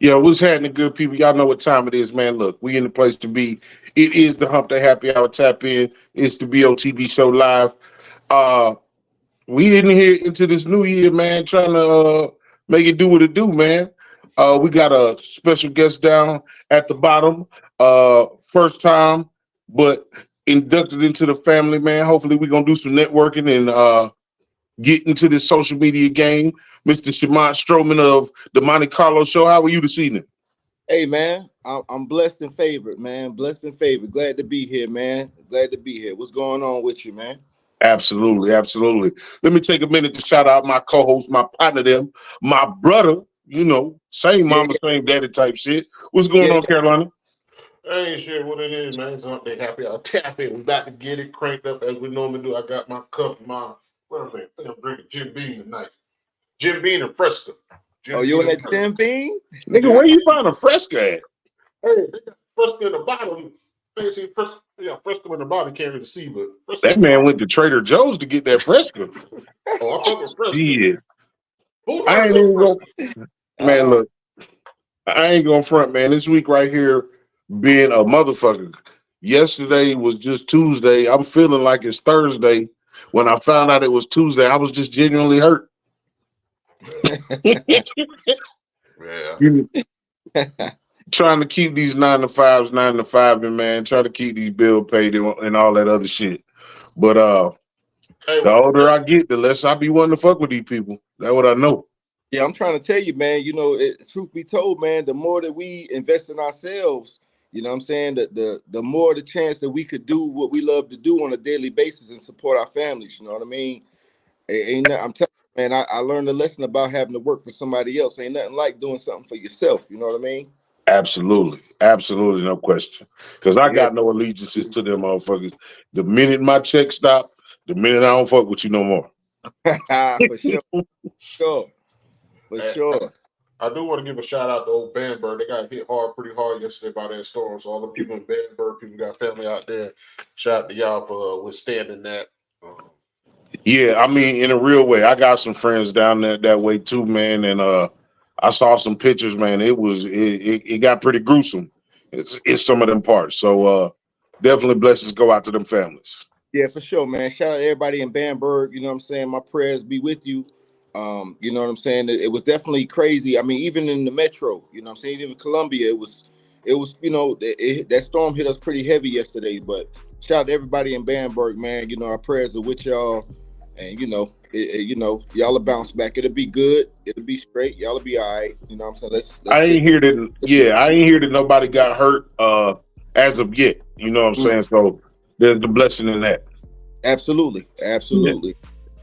Yeah, what's happening, good people? Y'all know what time it is, man. Look, we in the place to be. It is the Hump Day Happy Hour Tap In. It's the BOTB Show live. Uh, we in here into this new year, man, trying to make it do what it do, man. We got a special guest down at the bottom. First time, but inducted into the family, man. Hopefully, we're gonna do some networking and get into this social media game. Mr. Shamont Stroman of the Monte Carlo Show. How are you this evening? Hey man, I'm blessed and favored, man. Blessed and favored. Glad to be here, man. Glad to be here. What's going on with you, man? Absolutely, absolutely. Let me take a minute to shout out my co-host, my partner, them, my brother. You know, same Yeah, mama, same daddy type shit. What's going yeah, on, Carolina? Ain't sure what it is, man. It's Hump Day Happy Hour Tap In. We about to get it cranked up as we normally do. I got my cup, what am I? I think I'm drinking Jim Beam tonight. Jim Beam and Fresca. Oh, you on that Jim Beam? Nigga, where you find a Fresca at? Hey, they got Fresca in the bottom. Fancy Fresca, yeah, Fresca in the bottom. Can't really see, but Fresca That man went to Trader Joe's to get that Fresca. Oh, I fuck with Fresca. Yeah. Who I ain't likes even Fresca? gonna, man, look, I ain't gonna front, man. This week right here being a motherfucker. Yesterday was just Tuesday. I'm feeling like it's Thursday. When I found out it was Tuesday, I was just genuinely hurt. Yeah. Trying to keep these 9 to 5, and man, trying to keep these bills paid and all that other shit. But Hey, the older I get, the less I be wanting to fuck with these people. That's what I know. Yeah, I'm trying to tell you, man. You know, truth be told, man, the more that we invest in ourselves, you know what I'm saying, the more the chance that we could do what we love to do on a daily basis and support our families. You know what I mean? I'm telling you, man, I learned a lesson about having to work for somebody else. Ain't nothing like doing something for yourself. You know what I mean? Absolutely. Absolutely, no question. Because I Yeah, got no allegiances to them motherfuckers. The minute my check stop, the minute I don't fuck with you no more. for sure. For Hey, sure. I do want to give a shout out to old Bamberg. They got hit pretty hard yesterday by that storm. So all the people in Bamberg, people got family out there. Shout out to y'all for withstanding that. Yeah, I mean, in a real way, I got some friends down there that way too, man. And I saw some pictures, man. It got pretty gruesome. It's some of them parts. So definitely blessings go out to them families. Yeah, for sure, man. Shout out to everybody in Bamberg. You know what I'm saying? My prayers be with you. You know what I'm saying? It was definitely crazy. I mean, even in the metro, you know what I'm saying? Even in Columbia, it was, you know, that storm hit us pretty heavy yesterday. But shout out to everybody in Bamberg, man. You know, our prayers are with y'all. And you know, y'all will bounce back. It'll be good. It'll be straight. Y'all will be all right. You know what I'm saying? Let's I get ain't hear that. Yeah, I ain't hear that nobody got hurt as of yet. You know what I'm saying? So there's the blessing in that. absolutely.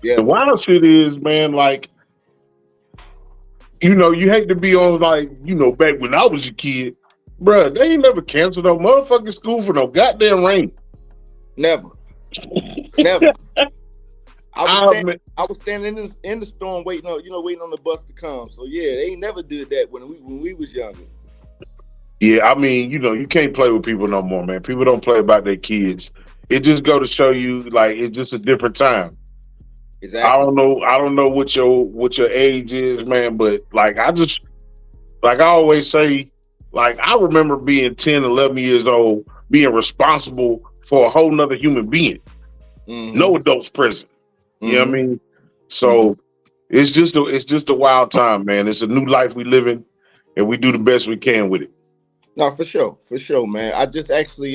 Yeah, The wild shit is, man, like, you know, you hate to be on, like, you know, back when I was a kid, bruh, they ain't never canceled no motherfucking school for no goddamn rain. never. I was standing in the storm waiting on the bus to come. So yeah, they ain't never did that when we was younger. Yeah, I mean, you know, you can't play with people no more, man. People don't play about their kids. It just go to show you, like, it's just a different time. Exactly. I don't know what your age is, man, but like I always say, like, I remember being 10, 11 years old, being responsible for a whole nother human being. Mm-hmm. No adults present. You know what I mean? So Mm-hmm. it's just a wild time, man. It's a new life we live in, and we do the best we can with it. No, for sure, man. I just actually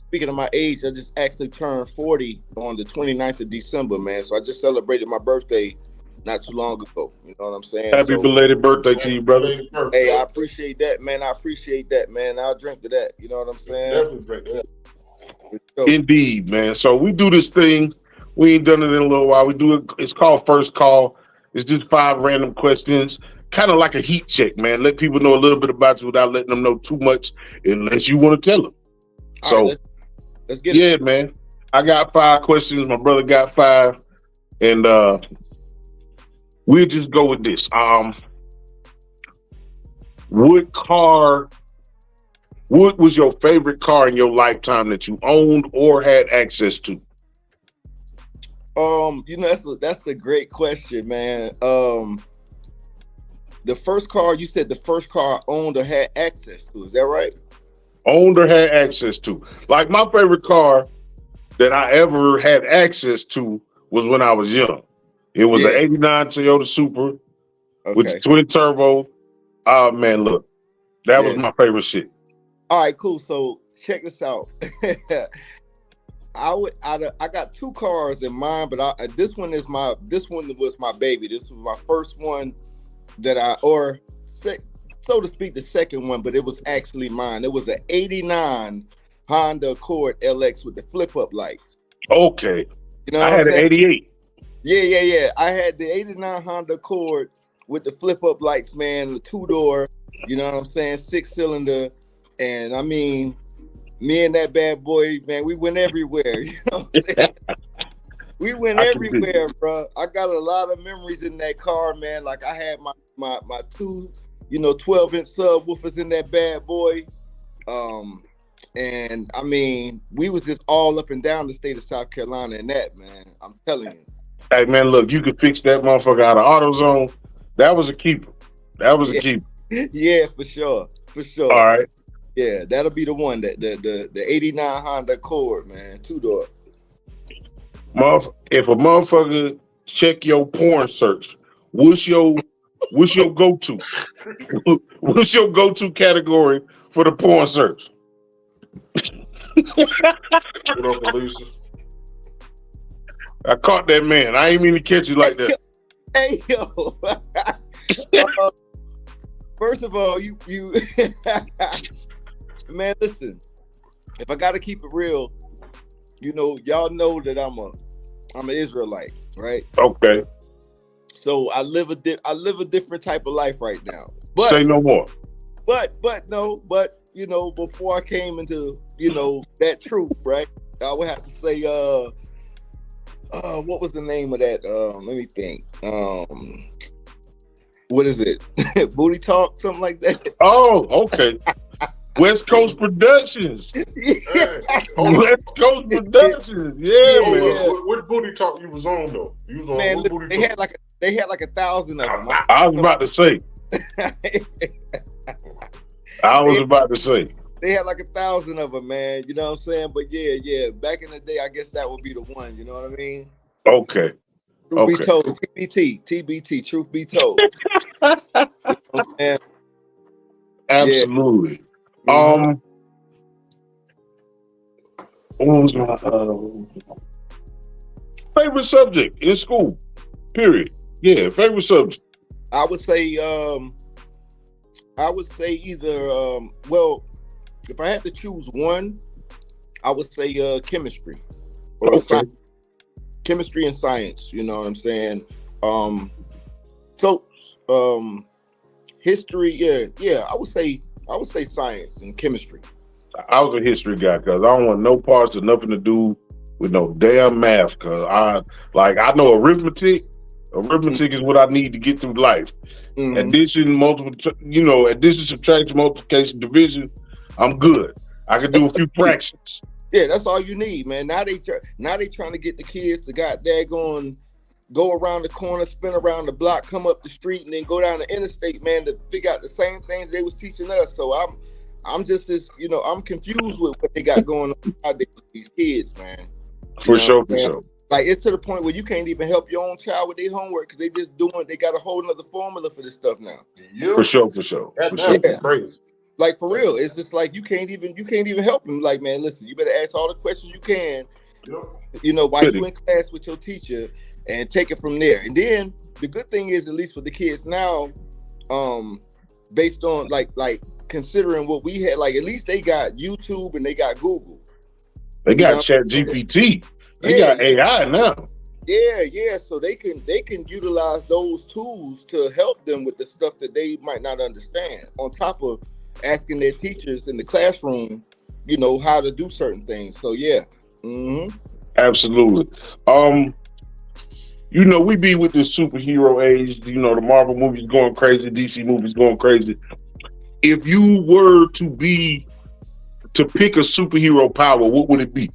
speaking of my age, I just actually turned 40 on the 29th of December, man. So I just celebrated my birthday not too long ago. You know what I'm saying? Happy belated birthday to you, brother. Hey, I appreciate that, man. I'll drink to that. You know what I'm saying? Definitely drink that. Sure. Indeed, man. So we do this thing. We ain't done it in a little while. We do it. It's called First Call. It's just 5 random questions, kind of like a heat check, man. Let people know a little bit about you without letting them know too much, unless you want to tell them. All So, right, let's get it. Yeah, man. I got 5 questions. My brother got 5, and we'll just go with this. What was your favorite car in your lifetime that you owned or had access to? You know, that's a great question, man. The the first car you said the first car I owned or had access to. Is that right? Owned or had access to. Like my favorite car that I ever had access to was when I was young. It was an Yeah. '89 Toyota Supra with the Okay. twin turbo. Oh man, look, that was Yeah. my favorite shit. All right, cool. So check this out. I got two cars in mind, but this one was my baby. This was my first one so to speak, the second one, but it was actually mine. It was an '89 Honda Accord LX with the flip up lights. Okay, You know I what I'm had an saying? '88. Yeah. I had the '89 Honda Accord with the flip up lights, man, the 2-door. You know what I'm saying? 6-cylinder, and I mean, me and that bad boy, man, we went everywhere. You know what I'm saying? We went I can dig everywhere, it. bro. I got a lot of memories in that car, man. Like I had my two, 12-inch subwoofers in that bad boy. And I mean, we was just all up and down the state of South Carolina in that, man. I'm telling you. Hey man, look, you could fix that motherfucker out of AutoZone. That was a keeper. That was a Yeah, keeper. yeah, for sure. All right. Yeah, that'll be the one, that the '89 Honda Accord, man, 2-door. If a motherfucker check your porn search, what's your go-to? What's your go-to category for the porn search? What up, Alicia? I caught that man. I ain't mean to catch you like that. Hey yo. First of all, you man, listen. If I gotta keep it real, y'all know that I'm an Israelite, right? Okay. So I live a different type of life right now. Say no more. But before I came into that truth, right? I would have to say what was the name of that? Let me think. What is it? Booty Talk, something like that. Oh, okay. West Coast Productions. Hey, West Coast Productions. Yeah, hold man. up. What booty talk you was on though? You was on Man, what booty they talk? had like 1,000 of them. I was about to say. They had like 1,000 of them, man. You know what I'm saying? But yeah. Back in the day, I guess that would be the one. You know what I mean? Okay. Truth be told, TBT, truth be told. You know what I'm saying? Absolutely. Mhm. What was my favorite subject in school? Period. Yeah, favorite subject. I would say either well, if I had to choose one, I would say chemistry or Okay. science. Chemistry and science, you know what I'm saying? History, yeah, I would say science and chemistry. I was a history guy because I don't want no parts or nothing to do with no damn math. Because I know arithmetic. Arithmetic is what I need to get through life. Mhm. Addition, addition, subtraction, multiplication, division. I'm good. I can do a few fractions. Yeah, that's all you need, man. Now they trying to get the kids to go around the corner, spin around the block, come up the street, and then go down the interstate, man, to figure out the same things they was teaching us. So I'm just as I'm confused with what they got going on nowadays with these kids, man. For sure. Like it's to the point where you can't even help your own child with their homework because they got a whole nother formula for this stuff now. Yep. For sure. That's crazy. Like for real, it's just like you can't even help them. Like, man, listen, you better ask all the questions you can, Yep. while you in class with your teacher, and take it from there. And then the good thing is, at least with the kids now, based on like considering what we had, like at least they got YouTube and they got Google. They got Chat GPT. They got AI now. Yeah. So they can utilize those tools to help them with the stuff that they might not understand. On top of asking their teachers in the classroom, how to do certain things. So yeah. Mm-hmm. Absolutely. We be with this superhero age. The Marvel movies going crazy, DC movies going crazy. If you were to pick a superhero power, what would it be?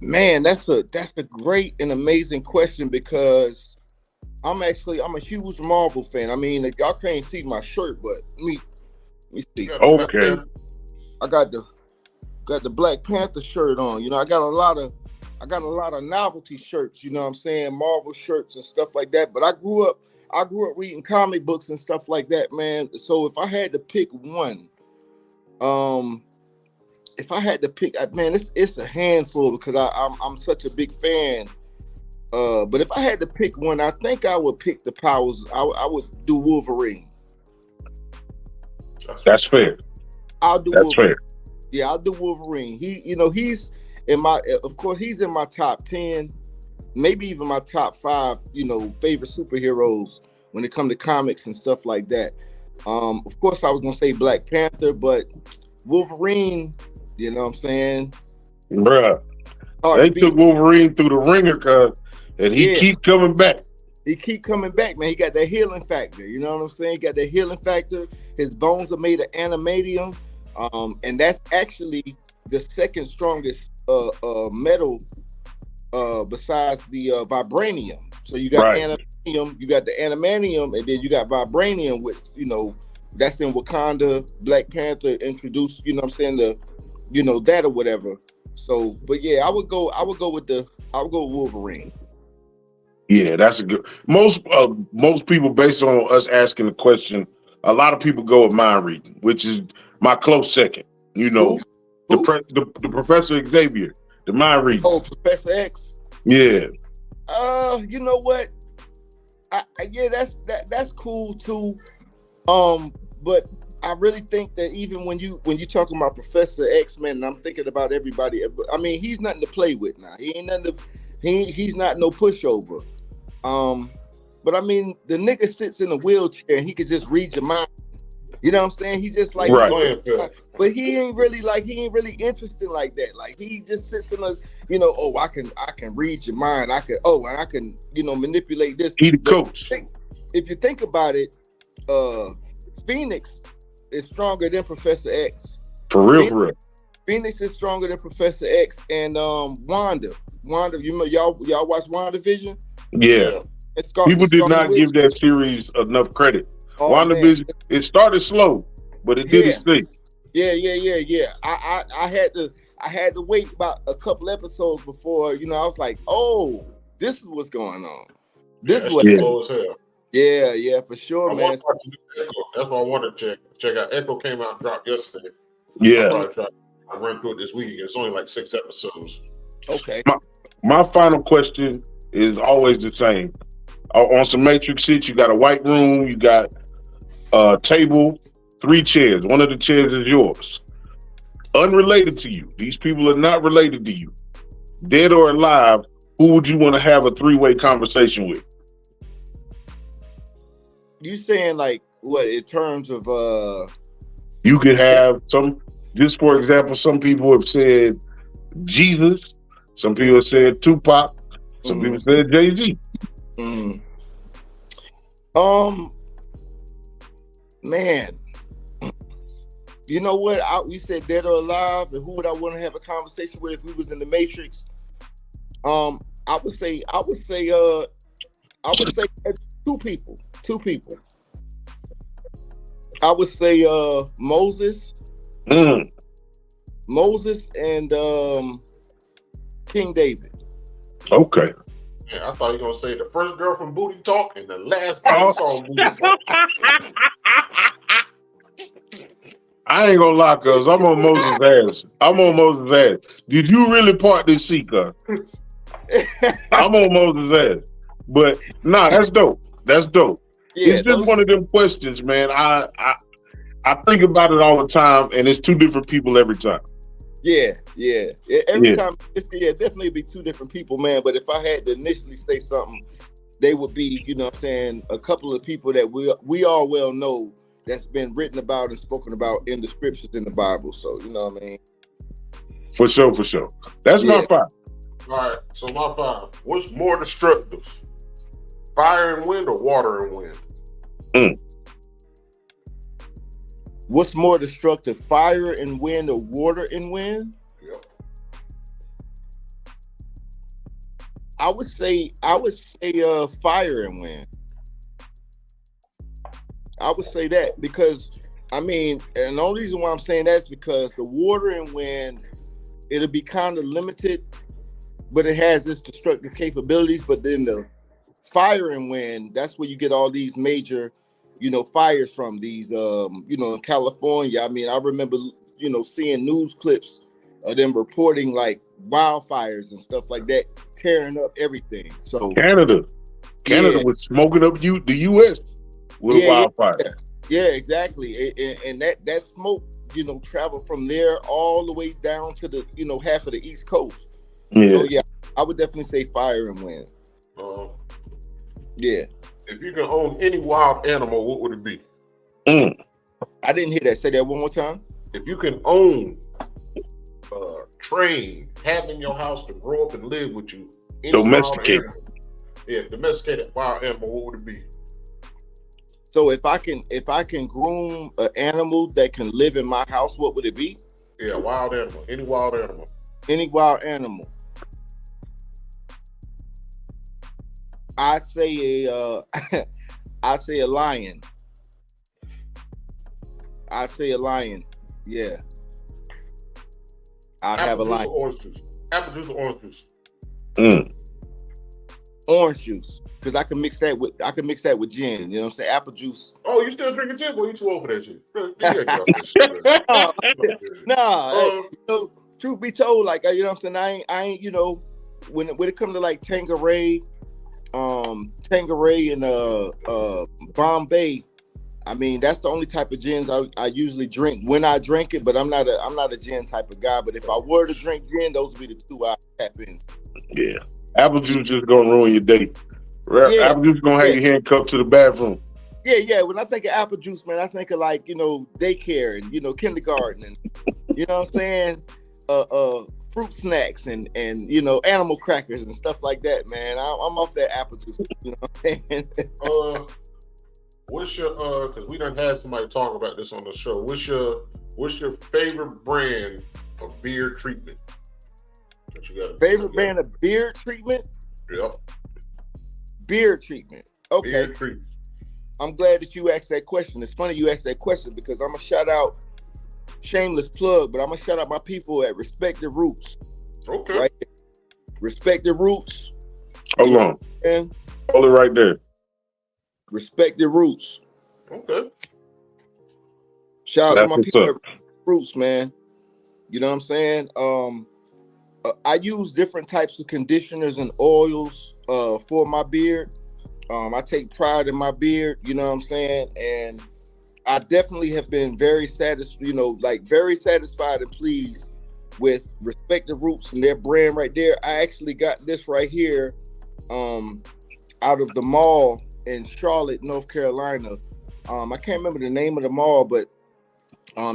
Man, that's a great and amazing question because I'm a huge Marvel fan. I mean, y'all can't see my shirt, but let me see. Okay. I got the Black Panther shirt on. You know, I got a lot of novelty shirts, you know what I'm saying? Marvel shirts and stuff like that. But I grew up reading comic books and stuff like that, man. So if I had to pick one, man, it's a handful because I'm such a big fan. But if I had to pick one, I think I would pick the powers. I would do Wolverine. That's fair. I'll do That's Wolverine. fair. Yeah, I'll do Wolverine. He's of course, he's in my top 10, maybe even my top 5, favorite superheroes when it comes to comics and stuff like that. Of course, I was gonna say Black Panther, but Wolverine, you know what I'm saying? Bruh. They took Wolverine through the ringer, and he keep coming back. He keep coming back, man. He got that healing factor. You know what I'm saying? He got that healing factor. His bones are made of adamantium, and that's actually the second strongest metal besides the vibranium. So you got adamantium, you got the adamantium, and then you got vibranium, which that's in Wakanda. Black Panther introduced, you know what I'm saying, that or whatever. So, but yeah, I would go with Wolverine. Yeah, that's a good. Most people, based on us asking the question, a lot of people go with mind reading, which is my close second. Who? The Professor Xavier, the mind reading. Oh, Professor X. Yeah. You know what? That's cool too. But I really think that even when you talking about Professor X, man, and I'm thinking about everybody. I mean, he's nothing to play with now. He ain't nothing. He's not no pushover. But I mean, the nigga sits in a wheelchair and he could just read your mind. You know what I'm saying? He's just like, right. But he ain't really interested like that. Like he just sits in a, I can read your mind. I can manipulate this. He the coach. If you think about it, Phoenix is stronger than Professor X. For real. Phoenix is stronger than Professor X and Wanda, y'all watch WandaVision? Yeah. People did not give that series enough credit. WandaVision, it started slow, but it did its thing. Yeah. I had to wait about a couple episodes before, I was like, oh, this is what's going on. This is what slow as hell. Yeah, for sure, man. That's why I wanted to check out. Echo came out and dropped yesterday. Yeah. I ran through it this week. It's only like 6 episodes. Okay. My final question is always the same. On some Matrix shit, you got a white room, you got a table, 3 chairs. One of the chairs is yours. Unrelated to you. These people are not related to you. Dead or alive, who would you want to have a 3-way conversation with? You saying like what in terms of you could have just for example, some people have said Jesus, some people have said Tupac, some people said Jay-Z. Man, you know what? You said dead or alive, and who would I want to have a conversation with if we was in the Matrix? I would say 2 people. 2 people. I would say Moses. Moses and King David. Okay. Yeah, I thought you were gonna say the first girl from Booty Talk and the last girl from Booty Talk. I ain't gonna lie, cuz I'm on Moses' ass. Did you really part this seat, cuz? I'm on Moses' ass. But nah, that's dope. Yeah, it's just one of them questions, man. I think about it all the time, and it's 2 different people every time. Yeah. Every time, definitely be 2 different people, man. But if I had to initially say something, they would be, a couple of people that we all well know that's been written about and spoken about in the scriptures in the Bible. So, you know what I mean? For sure. That's my 5. All right, so my 5. What's more destructive? Fire and wind or water and wind? What's more destructive, fire and wind or water and wind? Yep. I would say fire and wind. I would say that because I mean, and the only reason why I'm saying that is because the water and wind, it'll be kind of limited, but it has its destructive capabilities. But then the fire and wind, that's where you get all these major, fires from these, in California. I mean, I remember, seeing news clips of them reporting like wildfires and stuff like that, tearing up everything. So Canada yeah, was smoking up the U.S. with a yeah, wildfire. yeah, exactly. And that smoke, traveled from there all the way down to the, half of the East Coast. Yeah. So yeah, I would definitely say fire and wind. Yeah. If you can own any wild animal, what would it be? I didn't hear that. Say that one more time. If you can own, train, have in your house to grow up and live with you, any Domesticated. wild animal, domesticated wild animal, what would it be? So if I can groom an animal that can live in my house, what would it be? Yeah, wild animal. Any wild animal. Any wild animal. I say I say a lion. I say a lion. Yeah. I'd have a lion. Orange juice. Apple juice or orange juice? Orange juice. Because I can mix that with gin. You know what I'm saying? Apple juice. Oh, you still drinking gin? Boy, you too old for that shit. Get off that shit, Nah. Truth be told, like, you know what I'm saying? I ain't, when it comes to like Tanqueray and Bombay, I mean, that's the only type of gins I usually drink when I drink it, but I'm not a gin type of guy. But if I were to drink gin, those would be the two I tap in. Yeah. Apple juice just gonna ruin your day. Yeah. Apple juice gonna have you handcuffed to the bathroom. Yeah. When I think of apple juice, man, I think of like, daycare and, kindergarten and, you know what I'm saying? Fruit snacks and animal crackers and stuff like that, man. I'm off that apple juice. You know what I'm saying? What's your because we done had somebody talk about this on the show. What's your favorite brand of beard treatment? That you got favorite brand of beard treatment? Yep. Beard treatment. Okay. Beard treatment. I'm glad that you asked that question. It's funny you asked that question because I'm gonna shout out, shameless plug, but I'm gonna shout out my people at Respect the Roots. Okay. Right? Respect the Roots. Hold on. And hold it right there. Respect the Roots. Okay. Shout out to my people at Roots, man. You know what I'm saying? I use different types of conditioners and oils for my beard. I take pride in my beard, you know what I'm saying? And I definitely have been very very satisfied and pleased with Respect the Roots and their brand right there. I actually got this right here out of the mall in Charlotte, North Carolina. I can't remember the name of the mall, but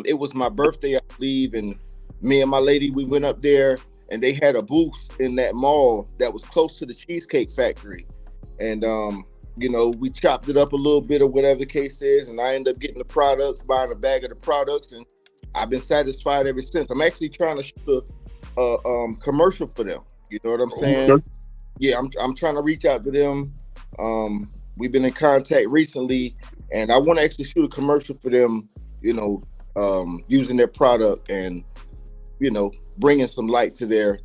it was my birthday, I believe, and me and my lady, we went up there and they had a booth in that mall that was close to the Cheesecake Factory. And we chopped it up a little bit or whatever the case is, and I ended up getting the products, buying a bag of the products, and I've been satisfied ever since. I'm actually trying to shoot a commercial for them. You know what I'm saying? Okay. Yeah, I'm trying to reach out to them. We've been in contact recently, and I want to actually shoot a commercial for them, using their product and, bringing some light to their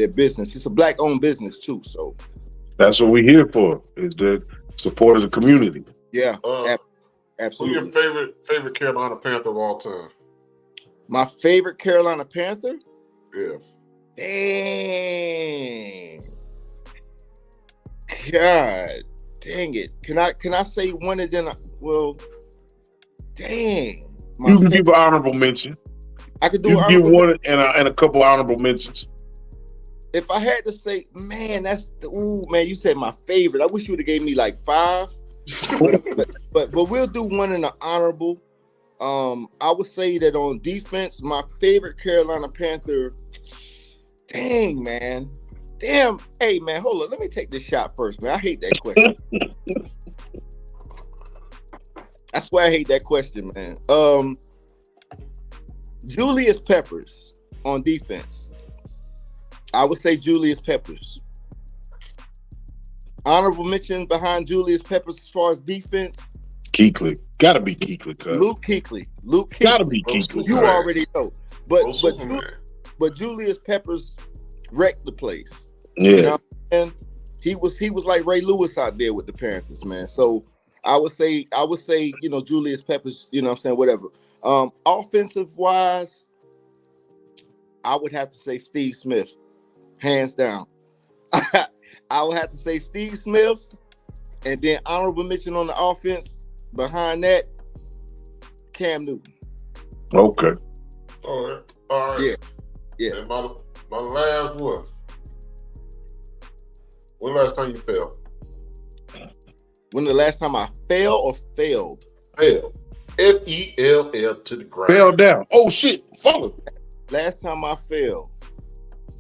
business. It's a Black-owned business too, so. That's what we're here for, is to support the community. Yeah, absolutely. Who's your favorite Carolina Panther of all time? My favorite Carolina Panther? Yeah. Dang. God dang it. Can I say one and then dang. You can give an honorable mention. I could do you give one and a couple honorable mentions. If I had to say, man, you said my favorite. I wish you would have gave me like 5. but we'll do one in the honorable. I would say that on defense, my favorite Carolina Panther. Dang, man. Damn. Hey, man, hold on. Let me take this shot first, man. I hate that question. I swear I hate that question, man. Julius Peppers on defense. I would say Julius Peppers. Honorable mention behind Julius Peppers as far as defense. Kuechly. Gotta be Kuechly, cuz. Luke Kuechly. Gotta be Kuechly, You cuz. already know. Superman. But Julius Peppers wrecked the place. Yeah. You know, and he was like Ray Lewis out there with the Panthers, man. So I would say, you know, Julius Peppers, you know what I'm saying, whatever. Offensive wise, I would have to say Steve Smith, hands down. I would have to say Steve Smith, and then honorable mention on the offense behind that, Cam Newton. Okay. All right. Yeah. And my last one. When last time you fell? When the last time I fell or failed? Fell. F-E-L-L to the ground. Fell down. Oh shit. Follow. Last time I fell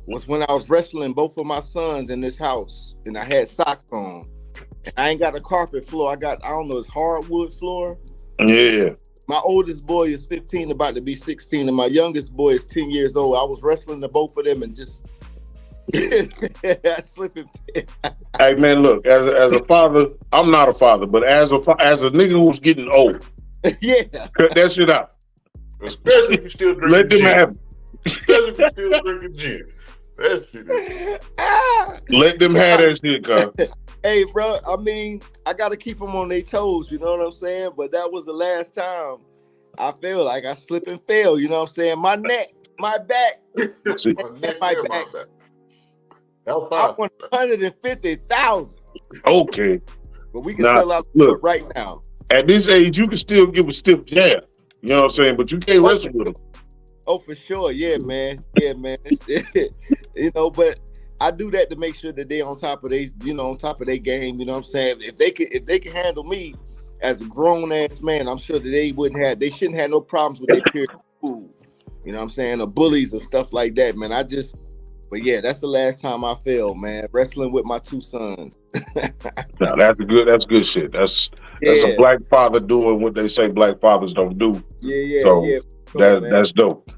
was when I was wrestling both of my sons in this house, and I had socks on. And I ain't got a carpet floor. I don't know, it's hardwood floor. Yeah. My oldest boy is 15, about to be 16, and my youngest boy is 10 years old. I was wrestling the both of them and just slipping. Hey man, look, as a father, I'm not a father, but as a nigga who's getting old, Yeah. cut that shit out. Especially if you still drinking Let them gin. have it. Especially if you still drinking gin. That shit is... Let them have that shit, cuz. Hey, bro, I mean, I got to keep them on their toes, you know what I'm saying? But that was the last time I felt like I slipped and fell, you know what I'm saying? My neck, my back, See, my back. That was I fine. want 150,000. okay. But we can Nah, sell out look. right now. At this age, you can still give a stiff jab. You know what I'm saying? But you can't wrestle with them. Oh, for sure. Yeah, man. Yeah, man. You know, but I do that to make sure that they on top of their game. You know what I'm saying? If they can handle me as a grown ass man, I'm sure that they shouldn't have no problems with their peers in school. You know what I'm saying? Or bullies and stuff like that, man. But yeah, that's the last time I fell, man. Wrestling with my two sons. Now that's good shit. That's a black father doing what they say black fathers don't do. Yeah. So Sure, that's dope.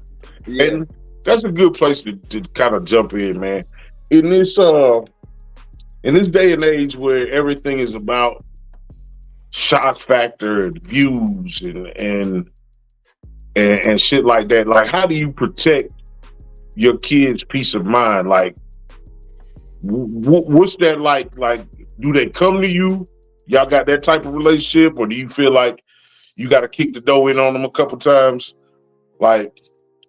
Yeah. And that's a good place to kind of jump in, man. In this day and age where everything is about shock factor and views and shit like that, like how do you protect your kids' peace of mind? Like, what's that like? Like, do they come to you? Y'all got that type of relationship, or do you feel like you got to kick the door in on them a couple times? Like,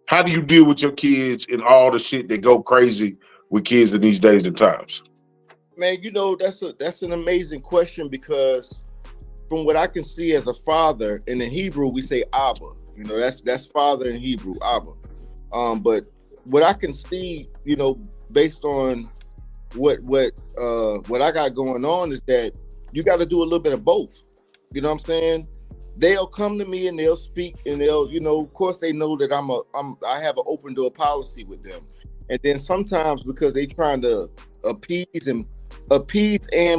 how do you deal with your kids and all the shit that go crazy with kids in these days and times? Man, you know, that's an amazing question, because from what I can see as a father, and in Hebrew we say Abba. You know, that's father in Hebrew, Abba. But what I can see, you know, based on what I got going on, is that you got to do a little bit of both. You know what I'm saying? They'll come to me and they'll speak, and they'll, you know, of course they know that I have an open door policy with them. And then sometimes, because they trying to appease and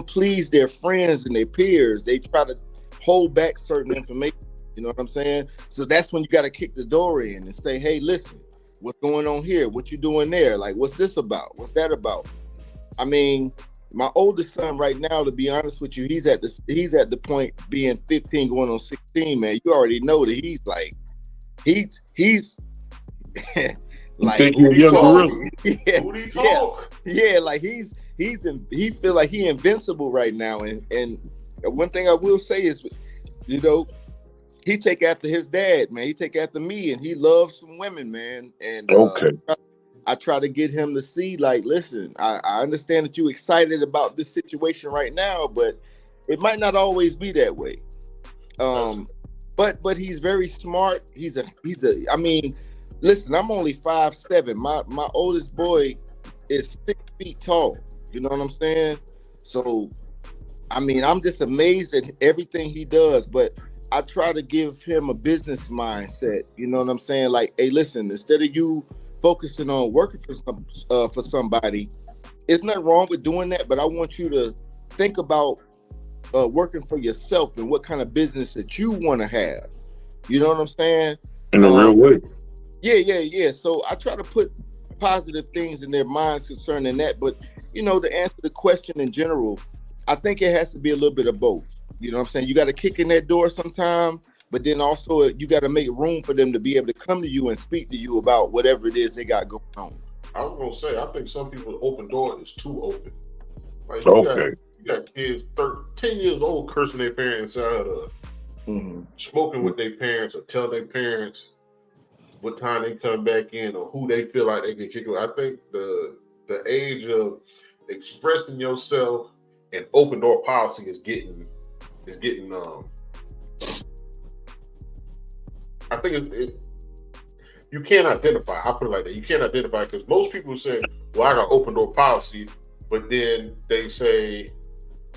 please their friends and their peers, they try to hold back certain information. You know what I'm saying? So that's when you got to kick the door in and say, hey, listen, what's going on here? What you doing there? Like, what's this about? What's that about? I mean, my oldest son right now, to be honest with you, he's at the point being 15 going on 16, man. You already know that he's like, he's like, think you're young gorilla. Yeah, like he feel like he invincible right now. And one thing I will say is, you know, he take after his dad, man. He take after me, and he loves some women, man. And okay. I try to get him to see, like, listen, I understand that you're excited about this situation right now, but it might not always be that way. But he's very smart. I mean, listen, I'm only 5'7". My oldest boy is 6 feet tall. You know what I'm saying? So, I mean, I'm just amazed at everything he does, but I try to give him a business mindset. You know what I'm saying? Like, hey, listen, instead of you focusing on working for somebody, it's nothing wrong with doing that, but I want you to think about working for yourself and what kind of business that you want to have. You know what I'm saying? In a real way. Yeah. So I try to put positive things in their minds concerning that. But, you know, to answer the question in general, I think it has to be a little bit of both. You know what I'm saying? You got to kick in that door sometime, but then also you got to make room for them to be able to come to you and speak to you about whatever it is they got going on. I was gonna say, I think some people's open door is too open. Like Okay. you got kids 10 years old cursing their parents out, smoking with their parents, or telling their parents what time they come back in or who they feel like they can kick with. I think the age of expressing yourself and open door policy is getting I think you can't identify. I put it like that. You can't identify because most people say, well, I got open door policy, but then they say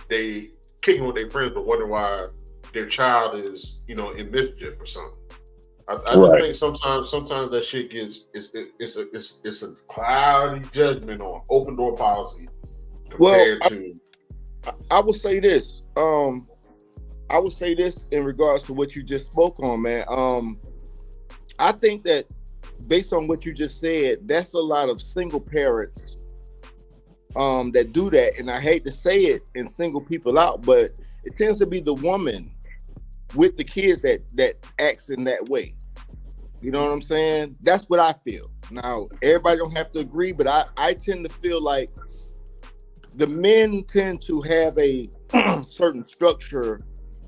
they kicking with their friends but wonder why their child is, in mischief or something. I just think sometimes that shit it's a cloudy judgment on open door policy compared to. I will say this. I would say this in regards to what you just spoke on, man. I think that based on what you just said, that's a lot of single parents that do that. And I hate to say it and single people out, but it tends to be the woman with the kids that acts in that way. You know what I'm saying? That's what I feel. Now, everybody don't have to agree, but I tend to feel like the men tend to have a certain structure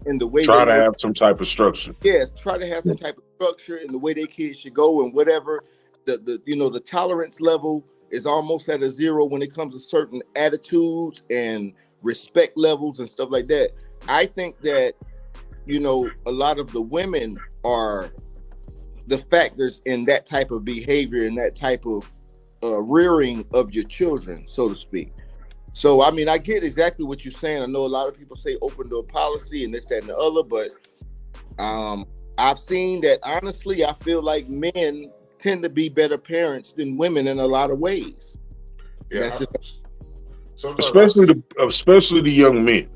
in the way try to have some type of structure. Yes, try to have some type of structure in the way their kids should go, and whatever the tolerance level is almost at a zero when it comes to certain attitudes and respect levels and stuff like that. I think that a lot of the women are the factors in that type of behavior and that type of rearing of your children, so to speak. So, I mean, I get exactly what you're saying. I know a lot of people say open door policy and this, that, and the other, but I've seen that, honestly, I feel like men tend to be better parents than women in a lot of ways. Yeah, especially the young men.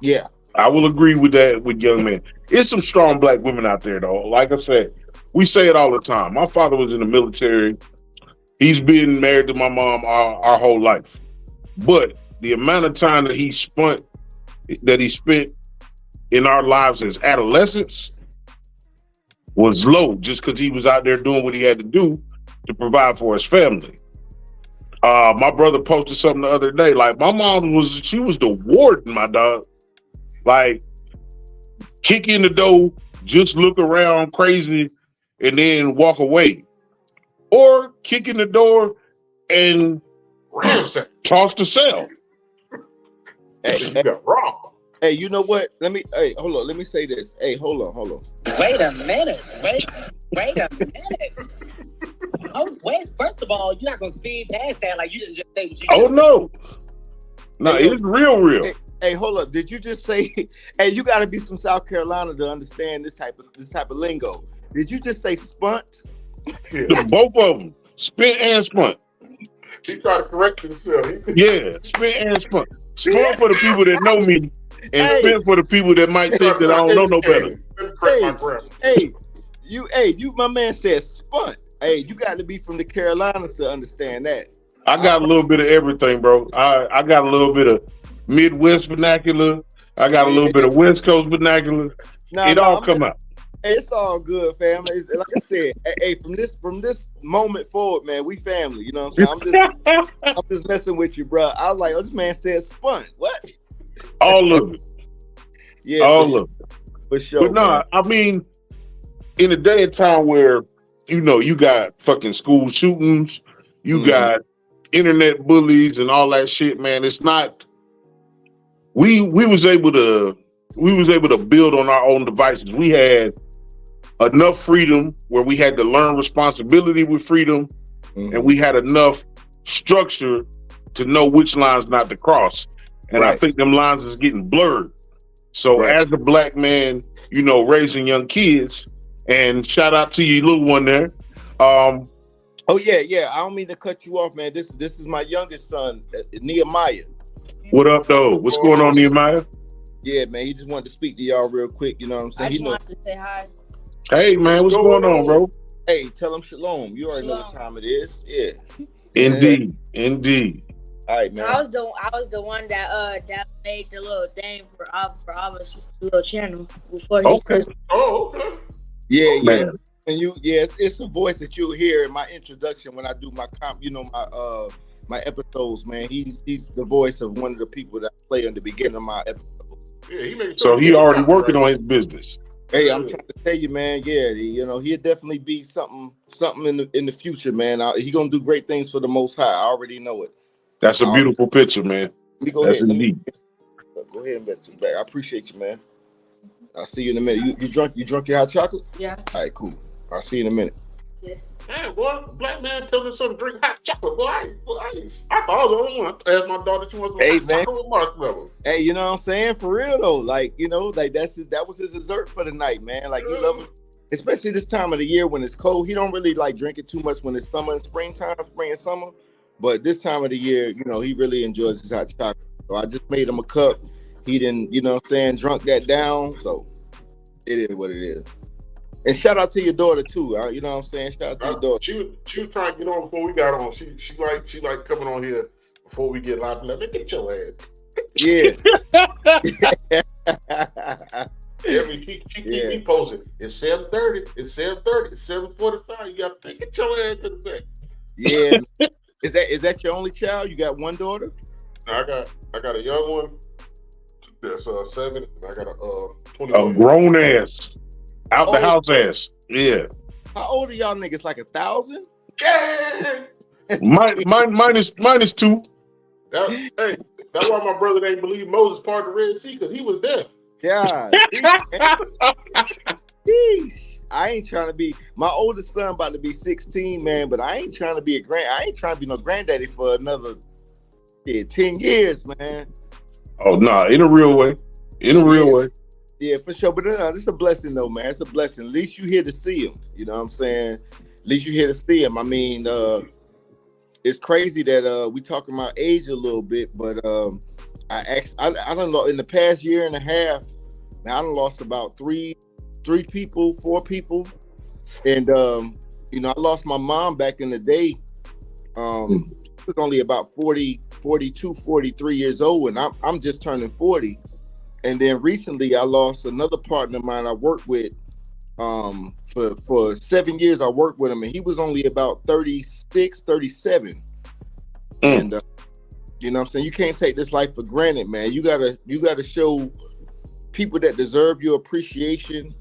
Yeah. I will agree with that with young men. There's some strong black women out there, though. Like I said, we say it all the time. My father was in the military. He's been married to my mom our whole life. But the amount of time that he spent in our lives as adolescents was low, just because he was out there doing what he had to do to provide for his family. My brother posted something the other day. Like, my mom was the warden, my dog. Like, kick in the door, just look around crazy, and then walk away. Or kick in the door and toss the cell. You got wrong. Hey, you know what? Hold on. Let me say this. Hey, hold on. Wait a minute. Wait a minute. Oh, wait. First of all, you're not going to speed past that like you didn't just say what you Oh, no. No, it's real. Hey, hold up. Did you just say, hey, you got to be from South Carolina to understand this type of lingo. Did you just say spunt? Yeah. Both of them. Spit and spunt. He tried to correct himself. Yeah, spit and spunt. Spunt for the people that know me, and spit for the people that might think that I don't know no better. My man said spunt. Hey, you got to be from the Carolinas to understand that. I got a little bit of everything, bro. I got a little bit of Midwest vernacular. I got a little bit of West Coast vernacular. It all come out. It's all good, family. Like I said, hey, from this moment forward, man, we family. You know what I'm saying? I'm just messing with you, bro. I was like, this man said spunt. What? All of it. Yeah, all of it. For sure. But no, I mean, in a day and time where you got fucking school shootings, you got internet bullies and all that shit, man. It's not. We was able to build on our own devices. We had enough freedom where we had to learn responsibility with freedom, and we had enough structure to know which lines not to cross. And I think them lines is getting blurred. So as a black man, raising young kids, and shout out to you, little one there. Oh yeah. I don't mean to cut you off, man. This is my youngest son, Nehemiah. What up, though? What's going on, Nehemiah? Yeah, man. He just wanted to speak to y'all real quick. You know what I'm saying? I just wanted to say hi. Hey, man. What's going on, bro? Hey, tell him shalom. You already know what time it is. Yeah. Indeed. All right, man. I was the one that made the little thing for Ava's little channel before he Okay. first. Oh, okay. Yeah, Man. And it's a voice that you'll hear in my introduction when I do my my episodes, man. He's the voice of one of the people that I play in the beginning of my episodes. Yeah, he made So he already working on his business. Hey, I'm trying to tell you, man. Yeah, he'll definitely be something in the future, man. He gonna do great things for the Most High. I already know it. That's a beautiful picture, man. Let me go That's ahead. indeed. Go ahead and bet you back. I appreciate you, man. I'll see you in a minute. You drunk your hot chocolate? Yeah. All right, cool. I'll see you in a minute. Yeah. Man, boy, black man telling us to drink hot chocolate. Boy, I thought I was the only one. I asked my daughter if she wants some hot chocolate with marshmallows. Hey, you know what I'm saying? For real though, like that was his dessert for the night, man. Like he love it, especially this time of the year when it's cold. He don't really like drink it too much when it's summer and spring and summer. But this time of the year, he really enjoys his hot chocolate. So I just made him a cup. He didn't, drunk that down. So it is what it is. And shout out to your daughter too. You know what I'm saying? Shout out to your daughter. She was trying to get on before we got on. She like coming on here before we get live. Let me get your ass. Yeah. She keep me posting. It's 7:30. It's 7:30. It's 7:45. You got to get your ass to the back. Yeah. Is that your only child? You got one daughter? I got a young one that's 7. And I got a 21. A grown ass. Out the house ass. Yeah. How old are y'all niggas? Like 1,000? Yeah. Minus 2. That's why my brother didn't believe Moses parted the Red Sea, because he was there. Yeah. I ain't trying to be. My oldest son about to be 16, man. But I ain't trying to be no granddaddy for another 10 years, man. Oh no, in a real way. Way. Yeah, for sure. But this is a blessing, though, man. It's a blessing. At least you here to see him. You know what I'm saying? At least you here to see him. I mean, it's crazy that we talking about age a little bit, but I done lost in the past year and a half. Now I done lost about three people, 4 people, and I lost my mom back in the day. She was only about 40, 42, 43 years old, and I'm just turning 40. And then recently I lost another partner of mine I worked with. For 7 years I worked with him, and he was only about 36, 37. And you know what I'm saying? You can't take this life for granted, man. You gotta show people that deserve your appreciation.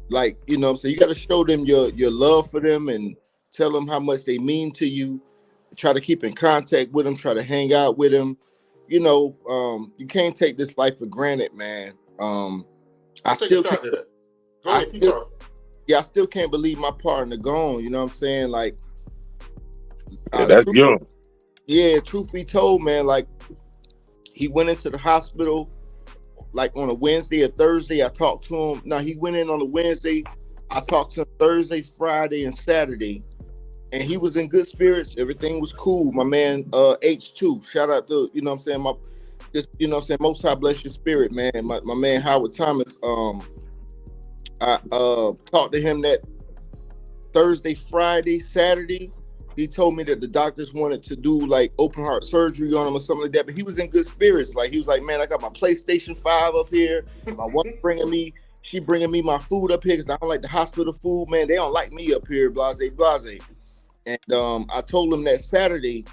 Like, you know what I'm saying? You gotta show them your love for them and tell them how much they mean to you. Try to keep in contact with them, try to hang out with them. You can't take this life for granted, man. I still can't believe my partner gone. You know what I'm saying? Like, that's young. Yeah, truth be told, man, like he went into the hospital like on a Wednesday or Thursday. I talked to him. Now he went in on a Wednesday. I talked to him Thursday, Friday, and Saturday. And he was in good spirits. Everything was cool. My man, H2. Shout out to, you know what I'm saying, Most High bless your spirit, man. My man Howard Thomas. I talked to him that Thursday, Friday, Saturday. He told me that the doctors wanted to do like open heart surgery on him or something like that. But he was in good spirits. Like he was like, man, I got my PlayStation 5 up here. My wife bringing me my food up here because I don't like the hospital food, man. They don't like me up here, blase. And I told him that Saturday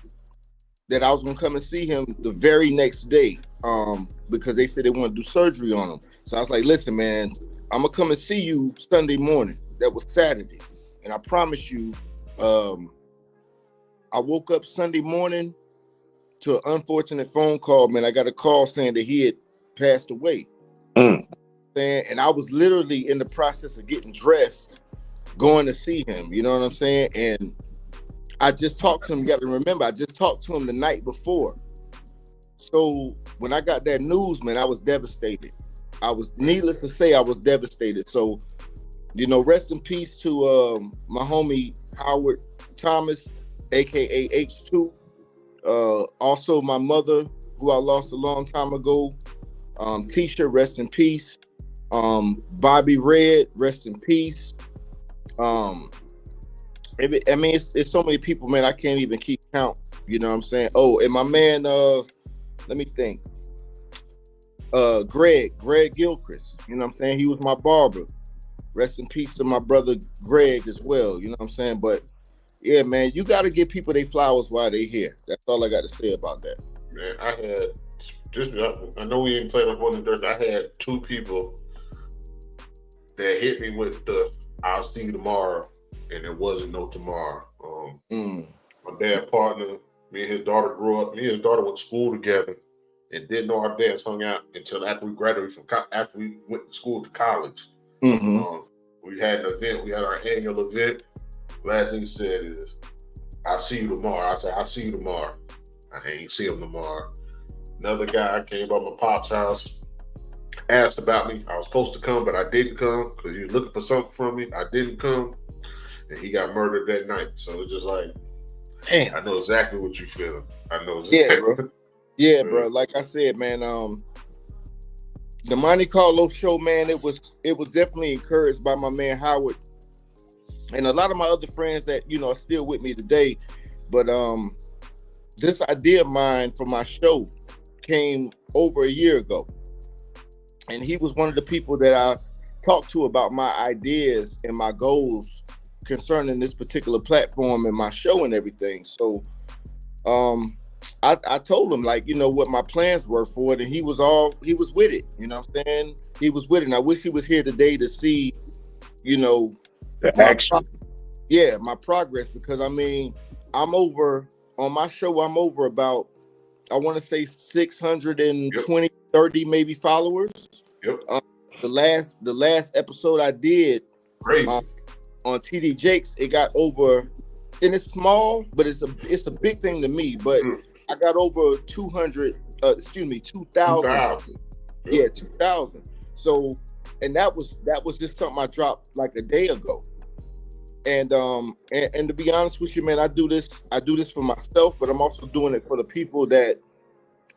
that I was gonna come and see him the very next day, because they said they want to do surgery on him. So I was like, listen, man, I'm gonna come and see you Sunday morning. That was Saturday, and I promise you, I woke up Sunday morning to an unfortunate phone call. Man, I got a call saying that he had passed away. And I was literally in the process of getting dressed, going to see him. You know what I'm saying? And I just talked to him. You got to remember, I just talked to him the night before. So when I got that news, man, I was devastated. Needless to say, I was devastated. So, rest in peace to my homie Howard Thomas, aka H2. Also my mother, who I lost a long time ago. Tisha, rest in peace. Bobby Red, rest in peace. It's so many people, man, I can't even keep count. You know what I'm saying? Oh, and my man, let me think. Greg Gilchrist. You know what I'm saying? He was my barber. Rest in peace to my brother Greg as well. You know what I'm saying? But yeah, man, you got to give people their flowers while they here. That's all I got to say about that. Man, I had just, I know we ain't playing with one of the dirt. I had two people that hit me with the "I'll see you tomorrow," and there wasn't no tomorrow. My dad partner, me and his daughter grew up. Me and his daughter went to school together, and didn't know our dads hung out until after we graduated after we went to school to college. We had an event. We had our annual event. Last thing he said is, "I'll see you tomorrow." I said, "I'll see you tomorrow." I ain't see him tomorrow. Another guy came by my pop's house, asked about me. I was supposed to come, but I didn't come because he was looking for something from me. I didn't come, and he got murdered that night. So it's just like, damn. I know exactly what you feeling. I know Yeah, exactly. bro. Yeah, bro. Like I said, man, the Monte Carlo show, man, it was definitely encouraged by my man Howard and a lot of my other friends that, you know, are still with me today. But this idea of mine for my show came over a year ago. And he was one of the people that I talked to about my ideas and my goals concerning this particular platform and my show and everything. So I told him, like, you know, what my plans were for it, and he was with it. You know what I'm saying? He was with it. And I wish he was here today to see, you know, the action. My progress, because I mean, I'm over on my show, I'm over about, I want to say 620, 30 maybe followers. Yep. The last episode I did on TD Jakes, it got over, and it's small, but it's a big thing to me. But I got over 2,000. Yeah, 2,000. So, and that was just something I dropped like a day ago. And to be honest with you, man, I do this for myself, but I'm also doing it for the people that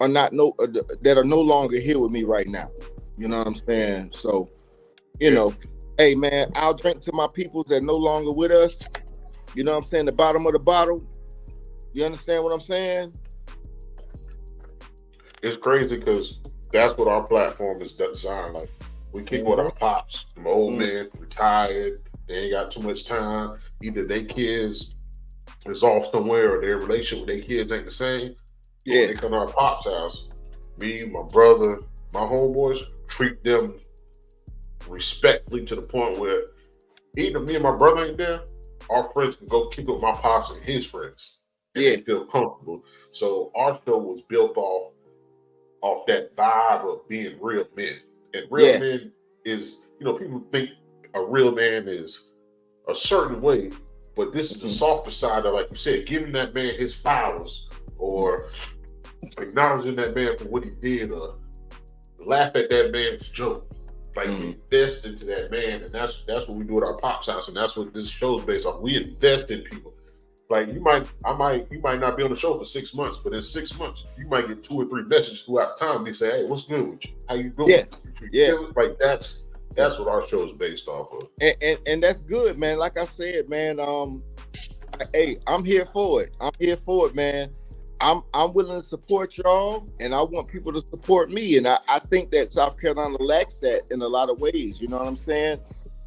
are no longer here with me right now. You know what I'm saying? So, you know, hey man, I'll drink to my peoples that no longer with us. You know what I'm saying? The bottom of the bottle. You understand what I'm saying? It's crazy because that's what our platform is designed. Like, we kick with our pops, my old men retired. They ain't got too much time. Either their kids is off somewhere or their relationship with their kids ain't the same. Yeah. When they come to our pop's house, me, my brother, my homeboys treat them respectfully to the point where either me and my brother ain't there, our friends can go kick with my pops and his friends. And they feel comfortable. So our show was built off that vibe of being real men. And real men is, you know, people think a real man is a certain way, but this is the softer side of, like you said, giving that man his flowers or acknowledging that man for what he did or laugh at that man's joke. Like, invest into that man, and that's what we do at our pop's house, and that's what this show's based on. We invest in people. Like, you might not be on the show for 6 months, but in 6 months, you might get 2 or 3 messages throughout time. They say, "Hey, what's good with you? How you doing?" Like, that's what our show is based off of. And that's good, man. Like I said, man, hey, I'm here for it. I'm here for it, man. I'm willing to support y'all, and I want people to support me. And I think that South Carolina lacks that in a lot of ways. You know what I'm saying?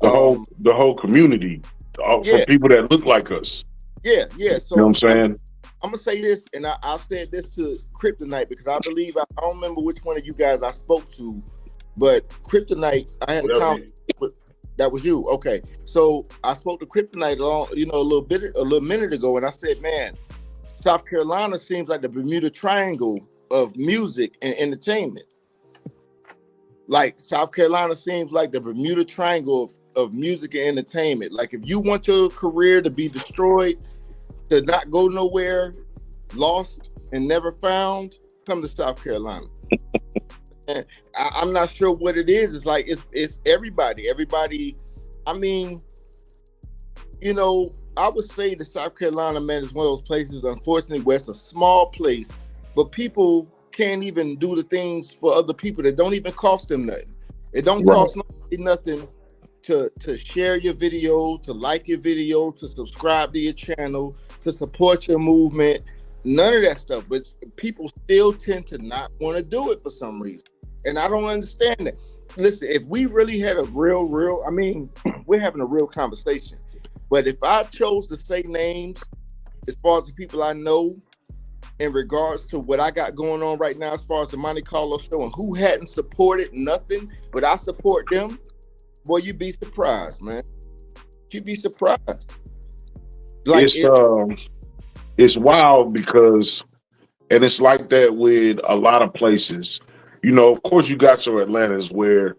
The whole community, for people that look like us. Yeah. So you know what I'm saying? I'm gonna say this, and I've said this to Kryptonite because I believe I don't remember which one of you guys I spoke to, but Kryptonite, I had a comment. That was you, okay? So I spoke to Kryptonite a little minute ago, and I said, man, South Carolina seems like the Bermuda Triangle of music and entertainment. Like, South Carolina seems like the Bermuda Triangle of music and entertainment. Like, if you want your career to be destroyed, to not go nowhere, lost and never found, come to South Carolina. And I'm not sure what it is. It's like it's everybody. I mean, you know, I would say the South Carolina, man, is one of those places, unfortunately, where it's a small place, but people can't even do the things for other people that don't even cost them nothing. It don't cost nothing to share your video, to like your video, to subscribe to your channel, to support your movement. None of that stuff. But people still tend to not want to do it for some reason. And I don't understand that. Listen, if we really had a real, I mean, we're having a real conversation. But if I chose to say names, as far as the people I know, in regards to what I got going on right now, as far as the Monte Carlo show, and who hadn't supported nothing, but I support them, boy, you'd be surprised, man. You'd be surprised. Like it's wild because, and it's like that with a lot of places. You know, of course, you got your Atlantas where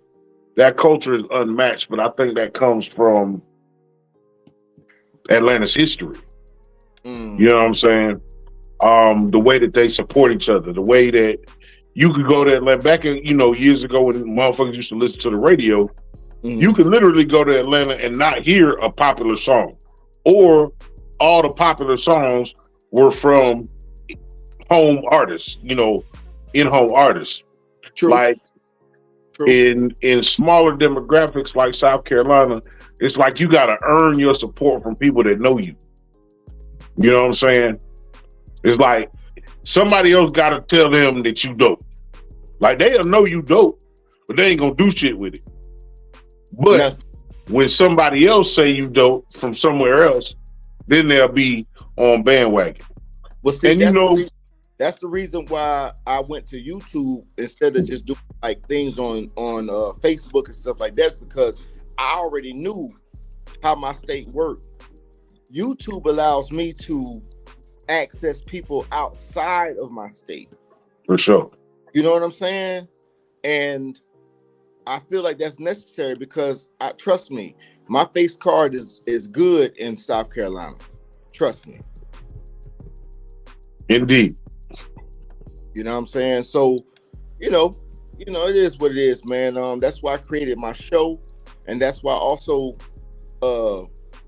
that culture is unmatched, but I think that comes from Atlanta's history. You know what I'm saying? The way that they support each other, the way that you could go to Atlanta back in, years ago when motherfuckers used to listen to the radio, you could literally go to Atlanta and not hear a popular song, or all the popular songs were from home artists, in-home artists. True. Like in smaller demographics like South Carolina, it's like you got to earn your support from people that know you. You know what I'm saying? It's like somebody else got to tell them that you dope. Like they'll know you dope, but they ain't gonna do shit with it. But when somebody else say you dope from somewhere else, then they'll be on bandwagon. Well, see, and that's the reason why I went to YouTube instead of just doing like things on Facebook and stuff like that, because I already knew how my state worked. YouTube allows me to access people outside of my state. For sure. You know what I'm saying? And I feel like that's necessary because trust me, my face card is good in South Carolina. Trust me. Indeed. You know what I'm saying? So, it is what it is, man. That's why I created my show, and that's why also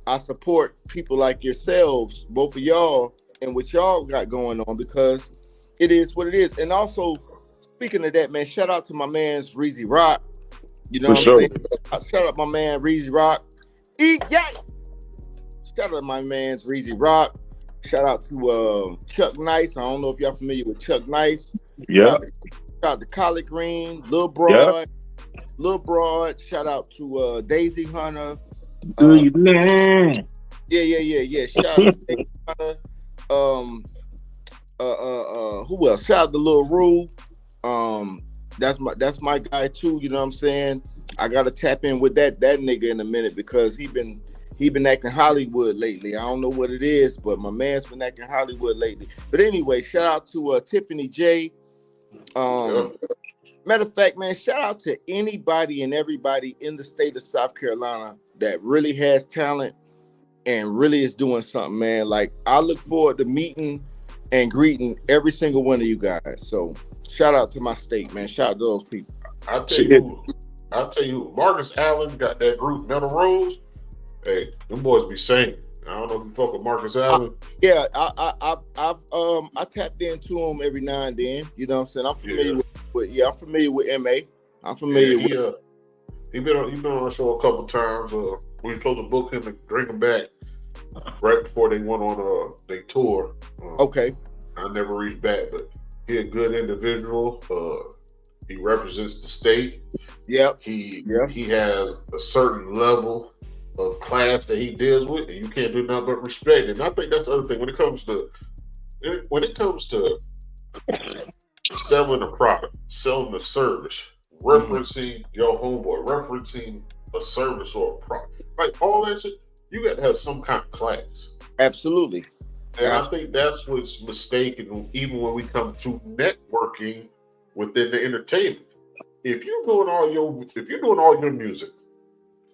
I support people like yourselves, both of y'all, and what y'all got going on, because it is what it is. And also, speaking of that, man, shout out to my man's Reezy Rock. You know what I'm saying? Shout out my man Reezy Rock. Shout out to my man's Reezy Rock. Shout out to Chuck Nice. I don't know if y'all familiar with Chuck Nice. Yeah. Shout out to Collard Green, Lil Broad. Yeah. Lil Broad. Shout out to Daisy Hunter. Do you know? Yeah. Shout out to Daisy Hunter. Who else? Shout out to Lil Rue. That's my guy too. You know what I'm saying? I gotta tap in with that nigga in a minute, because he been acting Hollywood lately. I don't know what it is, but my man's been acting Hollywood lately. But anyway, shout out to Tiffany J. Matter of fact, man, shout out to anybody and everybody in the state of South Carolina that really has talent and really is doing something, man. Like, I look forward to meeting and greeting every single one of you guys. So shout out to my state, man. Shout out to those people. I'll tell you, Marcus Allen got that group Metal Rose. Hey, them boys be singing. I don't know if you fuck with Marcus Allen. Yeah, I tapped into him every now and then. You know what I'm saying? I'm familiar I'm familiar with MA. I'm familiar with. He been on the show a couple times. We were supposed to book him and bring him back right before they went on their tour. Okay. I never reached back, but he a good individual. He represents the state. Yep. He has a certain level of class that he deals with, and you can't do nothing but respect it. And I think that's the other thing when it comes to selling a product, selling a service, referencing your homeboy, referencing a service or a product, like all that shit, you got to have some kind of class. Absolutely. And I think that's what's mistaken, even when we come to networking within the entertainment. If you're doing all your music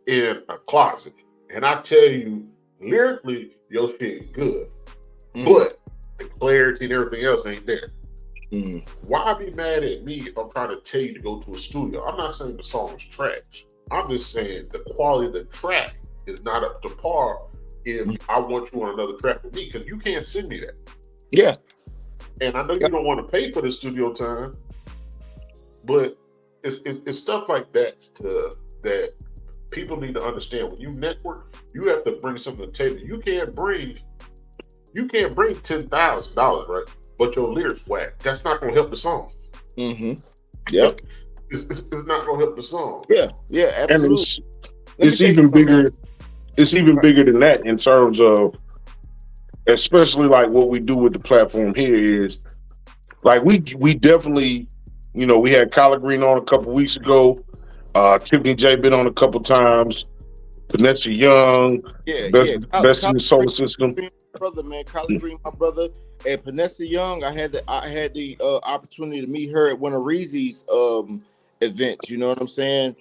in a closet, and I tell you lyrically your shit good, but the clarity and everything else ain't there. Why be mad at me if I'm trying to tell you to go to a studio? I'm not saying the song's trash. I'm just saying the quality of the track is not up to par if I want you on another track with me, because you can't send me that. Yeah. And I know you don't want to pay for the studio time, but it's stuff like that that people need to understand. When you network, you have to bring something to the table. You can't bring You can't bring $10,000, right? But your lyrics whack. That's not gonna help the song. Mm-hmm. Yep. It's not gonna help the song. Yeah. Yeah. And Absolutely. it's even bigger. It's even bigger than that in terms of, especially like what we do with the platform here is like we definitely, you know, we had Collard Green on a couple weeks ago. Tiffany J been on a couple times. Vanessa Young, Yeah. best in the solar system. Brother, man, Collard Green, my brother, and Vanessa Young. I had the opportunity to meet her at one of Reezy's events. You know what I'm saying?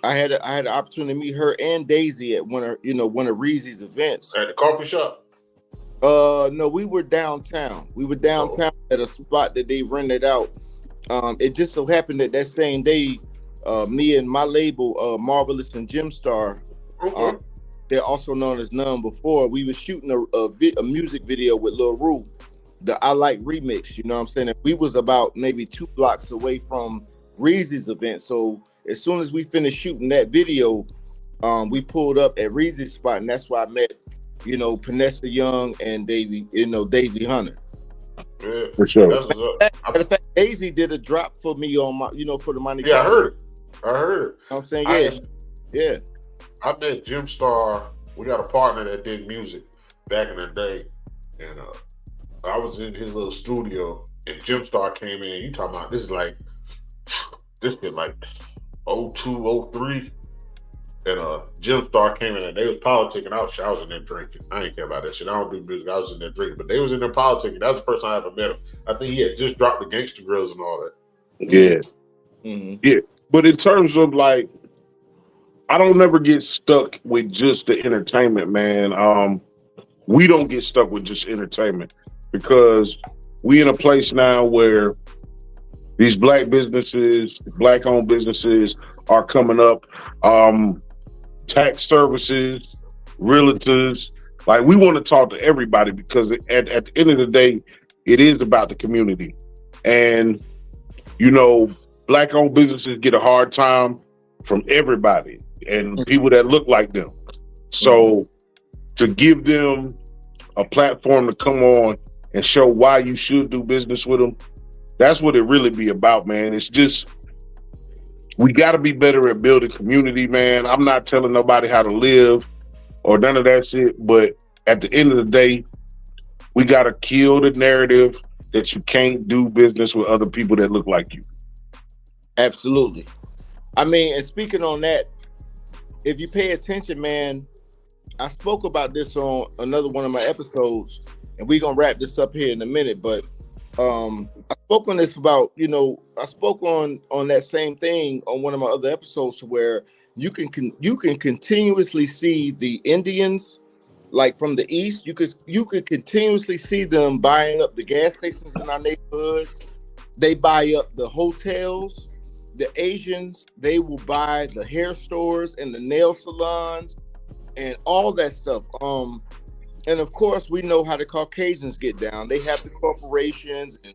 I had the opportunity to meet her and Daisy at one of Reezy's events. At the coffee shop. No, we were downtown. At a spot that they rented out. It just so happened that same day, me and my label, Marvelous and Gemstar, Okay. they're also known as None Before. We were shooting a music video with Lil Rue, the I Like remix. You know what I'm saying? And we was about maybe 2 blocks away from Reezy's event. So as soon as we finished shooting that video, we pulled up at Reezy's spot, and that's why I met, Vanessa Young and Daisy Hunter. Yeah, For sure. Matter of fact, Daisy did a drop for me on my, for the money. Yeah, I heard it. You know what I'm saying? Yeah. I met Gemstar. We got a partner that did music back in the day, and I was in his little studio, and Gemstar came in. You talking about this is like 02, 03, and Gemstar came in, and they was politicking out. I was in there drinking. I ain't care about that shit. I don't do music. I was in there drinking, but they was in there politicking. That was the first time I ever met him. I think he had just dropped the Gangsta Grills and all that. Yeah. Mm-hmm. Yeah. But in terms of like, I don't never get stuck with just the entertainment, man. We don't get stuck with just entertainment because we in a place now where these black businesses, black-owned businesses are coming up. Tax services, realtors, like we want to talk to everybody because at the end of the day, it is about the community. And, black-owned businesses get a hard time from everybody and people that look like them. So to give them a platform to come on and show why you should do business with them, that's what it really be about, man. It's just, we got to be better at building community, man. I'm not telling nobody how to live or none of that shit, but at the end of the day, we got to kill the narrative that you can't do business with other people that look like you. Absolutely. I mean, and speaking on that, if you pay attention, man, I spoke about this on another one of my episodes, and we're gonna wrap this up here in a minute. But I spoke on this about, I spoke on that same thing on one of my other episodes where you can continuously see the Indians, like from the East, you could continuously see them buying up the gas stations in our neighborhoods. They buy up the hotels. The Asians, they will buy the hair stores and the nail salons and all that stuff. And of course, we know how the Caucasians get down. They have the corporations, and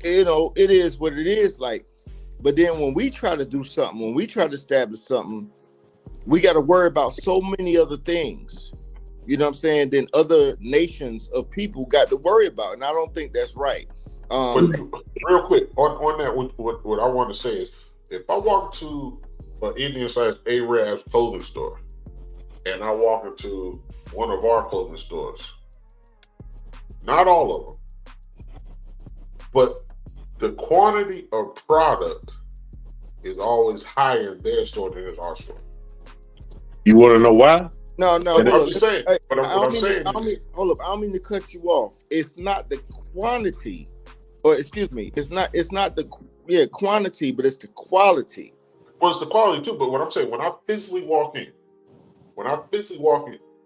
it is what it is. Like, but then when we try to do something, when we try to establish something, we got to worry about so many other things. You know what I'm saying? Than other nations of people got to worry about, and I don't think that's right. But real quick on that, what I want to say is, if I walk to an Indian-sized Arab's clothing store, and I walk into one of our clothing stores, not all of them, but the quantity of product is always higher in their store than in our store. You want to know why? No. I'm just saying. But I'm saying, hold up. I don't mean to cut you off. It's not the quantity, or excuse me. It's not the quantity, but it's the quality. Well, it's the quality too. But what I'm saying, when I physically walk in,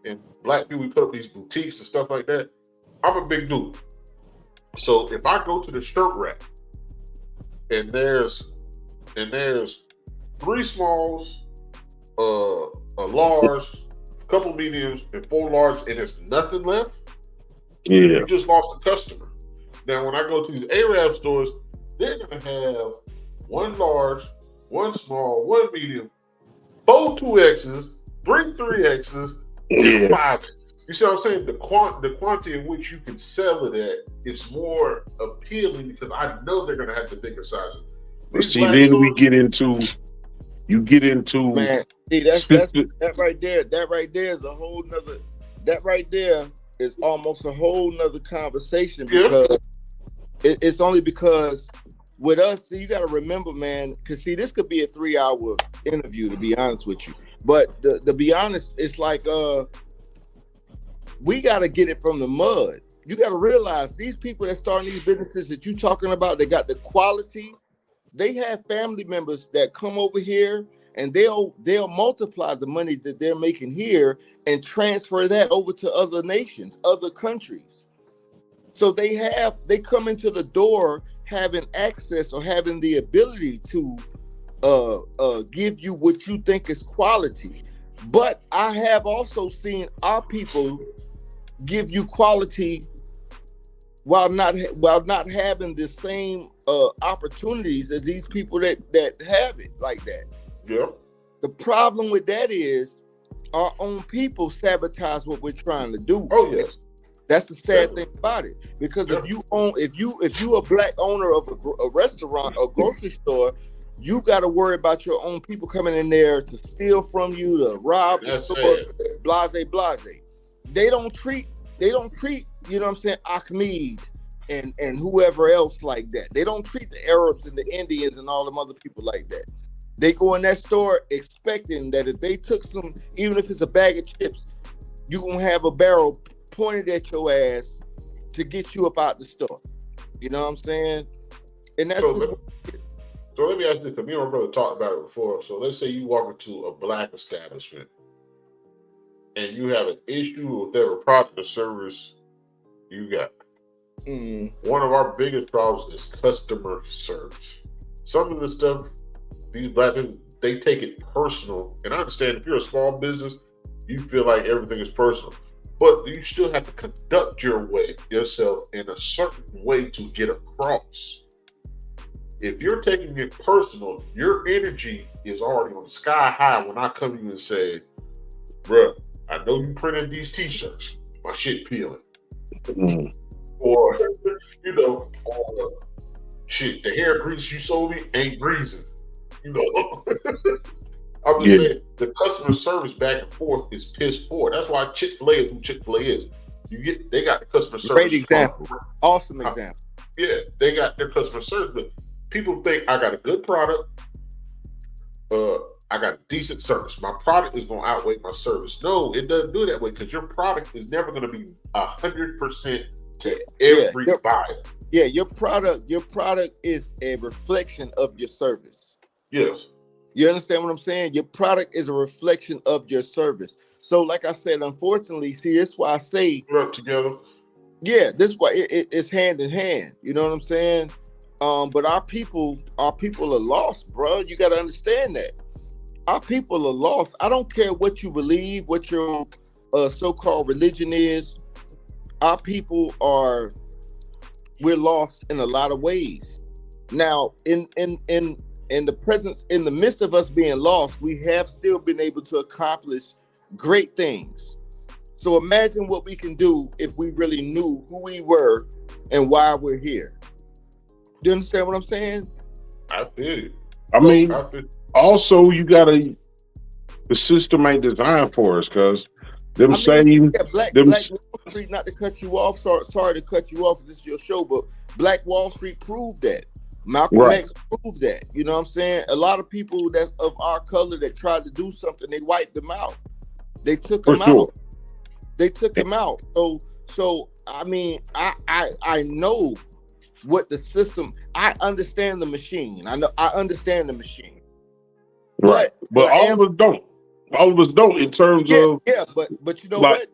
and black people, we put up these boutiques and stuff like that, I'm a big dude. So if I go to the shirt rack and there's 3 smalls, a large, a couple mediums, and 4 large, and there's nothing left, you just lost a customer. Now, when I go to these Arab stores, they're gonna have 1 large, 1 small, 1 medium, 4 2Xs, 3 3Xs, and 5X. You see what I'm saying? The quantity in which you can sell it at is more appealing because I know they're gonna have the bigger sizes. But These see, black then we stores, get into Man, see, that's sister. that right there. That right there is a whole nother. That right there is almost a whole nother conversation yeah, because it's only because with us. See, you got to remember, man. Because see, this could be a 3-hour interview, to be honest with you. But to be honest, it's like we got to get it from the mud. You got to realize these people that starting these businesses that you talking about, they got the quality. They have family members that come over here and they'll multiply the money that they're making here and transfer that over to other nations, other countries. So they come into the door having access or having the ability to give you what you think is quality. But I have also seen our people give you quality while not having the same opportunities as these people that have it like that. yeah. The problem with that is our own people sabotage what we're trying to do. Oh yes. That's the sad thing about it. Because if you a black owner of a restaurant or grocery store, you got to worry about your own people coming in there to steal from you, to rob the store, blase. They don't treat, you know what I'm saying, Ahmed and whoever else like that. They don't treat the Arabs and the Indians and all them other people like that. They go in that store expecting that if they took some, even if it's a bag of chips, you're going to have a barrel pointed at your ass to get you up out the store. You know what I'm saying? And that's So let me ask you, because me and my brother talked about it before. So let's say you walk into a black establishment and you have an issue with whatever product or service you got. One of our biggest problems is customer service. Some of the stuff, these black people, they take it personal. And I understand if you're a small business, you feel like everything is personal. But you still have to conduct yourself in a certain way to get across. If you're taking it personal, your energy is already on the sky high when I come to you and say, bruh, I know you printed these t-shirts. My shit peeling. Or, shit, the hair grease you sold me ain't greasing. I'm just saying, the customer service back and forth is piss poor. That's why Chick-fil-A is who Chick-fil-A is. They got the customer service. Great example. Awesome example. Yeah, they got their customer service, but people think I got a good product. I got decent service. My product is going to outweigh my service. No, it doesn't do that way because your product is never going to be 100% to every buyer. Yeah, your product is a reflection of your service. Yes. You understand what I'm saying? Your product is a reflection of your service. So, like I said, unfortunately, see, that's why I say we're up together. Yeah, this is why it's hand in hand. You know what I'm saying? But our people are lost, bro. You got to understand that. Our people are lost. I don't care what you believe, what your so-called religion is. Our people we're lost in a lot of ways. Now, in the midst of us being lost, we have still been able to accomplish great things. So imagine what we can do if we really knew who we were and why we're here. Do you understand what I'm saying? I feel it. I mean, also the system ain't designed for us, cuz Black Wall Street, not to cut you off, sorry to cut you off, this is your show, but Black Wall Street proved that. Malcolm X proved that. You know what I'm saying? A lot of people that's of our color that tried to do something, they wiped them out. They took them out. They took him out. So I mean, I know what the system. I understand the machine. I understand the machine. Right, but all of us don't. All of us don't. In terms of but you know what?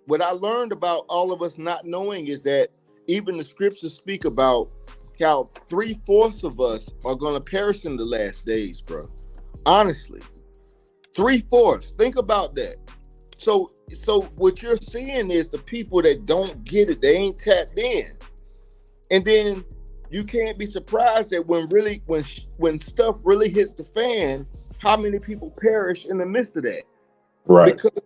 What I learned about all of us not knowing is that even the scriptures speak about how 3/4 of us are gonna perish in the last days, bro. Honestly, 3/4. Think about that. So what you're seeing is the people that don't get it, they ain't tapped in. And then you can't be surprised that when stuff really hits the fan, how many people perish in the midst of that. Right. Because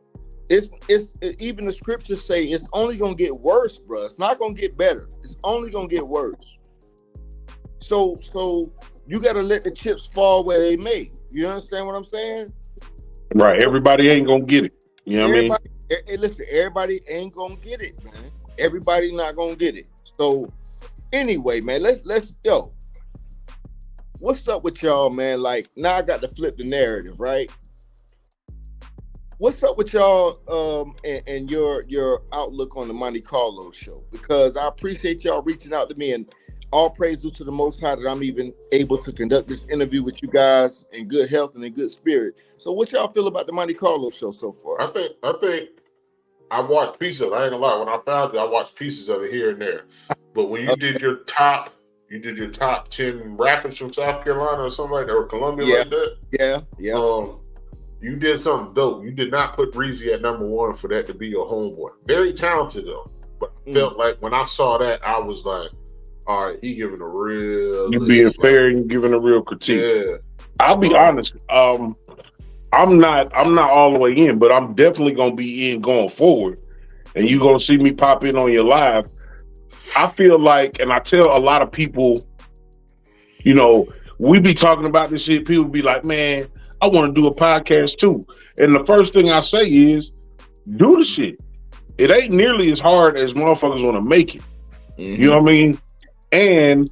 even the scriptures say it's only gonna get worse, bro. It's not gonna get better. It's only gonna get worse. So you gotta let the chips fall where they may. You understand what I'm saying? Right. Everybody ain't gonna get it. You know what I mean? Listen, everybody ain't gonna get it, man. Everybody not gonna get it. So anyway, man, let's go. What's up with y'all, man? Like, now I got to flip the narrative, right? What's up with y'all and your outlook on the Monte Carlo show? Because I appreciate y'all reaching out to me, and all praise due to the Most High that I'm even able to conduct this interview with you guys in good health and in good spirit. So what y'all feel about the Monte Carlo show so far? I think I watched pieces of it. I ain't gonna lie. When I found it, I watched pieces of it here and there. But when you did your top 10 rappers from South Carolina or something like that, or Columbia like that. Yeah. You did something dope. You did not put Breezy at number one for that to be your homeboy. Very talented though. But I felt like when I saw that, I was like, all right, he giving a real. You being fair and giving a real critique. Yeah. I'll be honest. I'm not all the way in, but I'm definitely gonna be in going forward. And you're gonna see me pop in on your live. I feel like, and I tell a lot of people, you know, we be talking about this shit. People be like, man, I want to do a podcast too. And the first thing I say is, do the shit. It ain't nearly as hard as motherfuckers want to make it. Mm-hmm. You know what I mean? And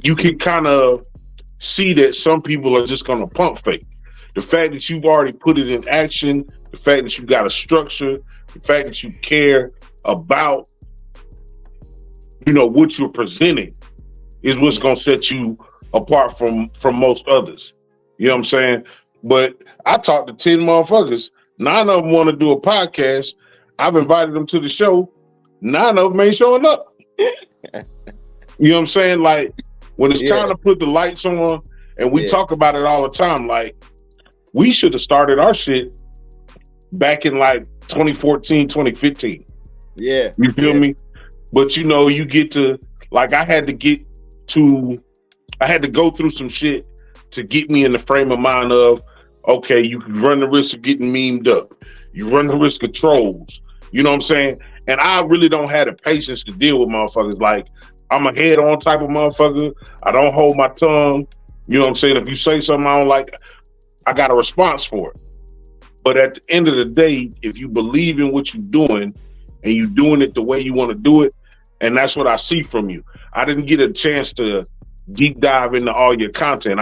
you can kind of see that some people are just going to pump fake. The fact that you've already put it in action, the fact that you got a structure, the fact that you care about, you know, what you're presenting is what's going to set you apart from most others. You know what I'm saying? But I talked to 10 motherfuckers. 9 of them want to do a podcast. I've invited them to the show. 9 of them ain't showing up. You know what I'm saying? Like, when it's time to put the lights on, and we talk about it all the time, like, we should have started our shit back in like 2014, 2015. Yeah. You feel me? But you know, you get to, like, I had to go through some shit to get me in the frame of mind of, okay, you run the risk of getting memed up. You run the risk of trolls. You know what I'm saying? And I really don't have the patience to deal with motherfuckers. Like, I'm a head-on type of motherfucker. I don't hold my tongue. You know what I'm saying? If you say something I don't like, I got a response for it. But at the end of the day, if you believe in what you're doing and you're doing it the way you want to do it, and that's what I see from you. I didn't get a chance to deep dive into all your content.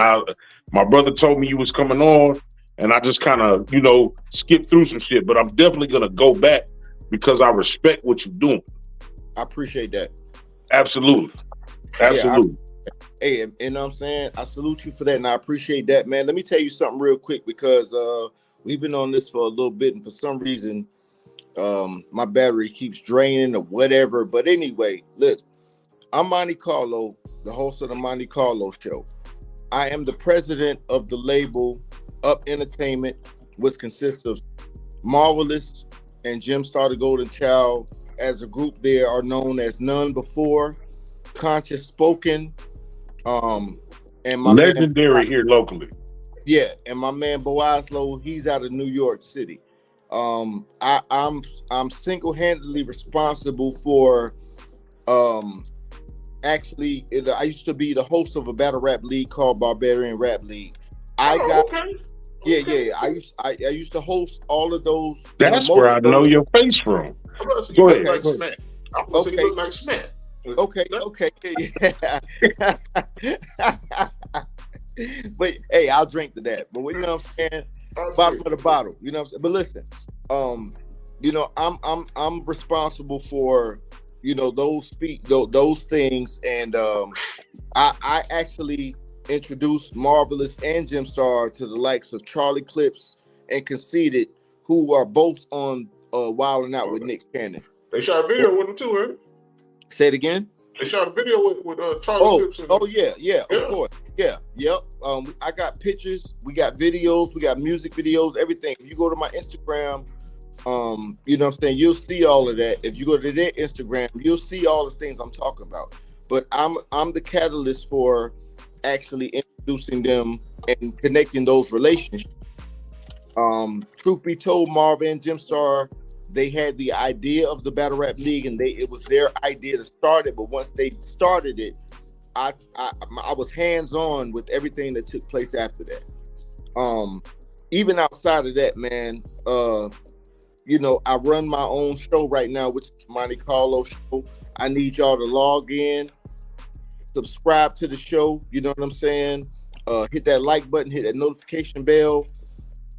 My brother told me you was coming on, and I just kind of, you know, skipped through some shit. But I'm definitely going to go back because I respect what you're doing. I appreciate that. Absolutely. Hey, you know what I'm saying? I salute you for that, and I appreciate that, man. Let me tell you something real quick, because we've been on this for a little bit, and for some reason, my battery keeps draining or whatever. But anyway, look, I'm Monte Carlo, the host of the Monte Carlo Show. I am the president of the label Up Entertainment, which consists of Marvelous and Jim Star the Golden Child. As a group, they are known as None Before, Conscious Spoken, and my legendary man, here locally. Yeah, and my man Boazlo, he's out of New York City. I'm single-handedly responsible for actually, I used to be the host of a battle rap league called Barbarian Rap League. I used to host all of those. That's where I know your face from. Go ahead. Look like Smack. Okay. Yeah. But hey, I'll drink to that. But you know what I'm saying? Bottom of the bottle. You know what I'm saying? But listen, you know, I'm responsible for, you know, those things, and I actually introduced Marvelous and Jim Star to the likes of Charlie Clips and Conceited, who are both on Wild 'N Out with Nick Cannon. They shot a video with him too, right? Say it again. They shot a video with Charlie Clips. Yeah, of course. Yeah, yep. I got pictures, we got videos, we got music videos, everything. If you go to my Instagram, you know what I'm saying, you'll see all of that. If you go to their Instagram, you'll see all the things I'm talking about. But I'm the catalyst for actually introducing them and connecting those relationships. Truth be told, Marvin and Jim Star, they had the idea of the Battle Rap League, and it was their idea to start it. But once they started it, I was hands-on with everything that took place after that. Even outside of that, man, you know, I run my own show right now, which is Monte Carlo Show. I need y'all to log in, subscribe to the show. You know what I'm saying? Hit that like button, hit that notification bell,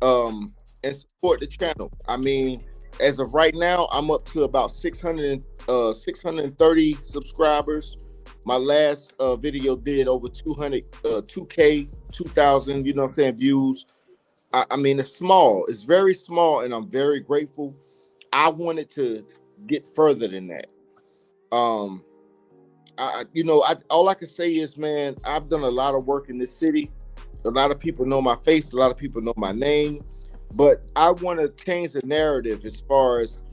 and support the channel. I mean, as of right now, I'm up to about 630 subscribers. My last video did over 2K, 2,000, you know what I'm saying, views. I mean, it's small. It's very small, and I'm very grateful. I wanted to get further than that. You know, all I can say is, man, I've done a lot of work in this city. A lot of people know my face. A lot of people know my name. But I want to change the narrative as far as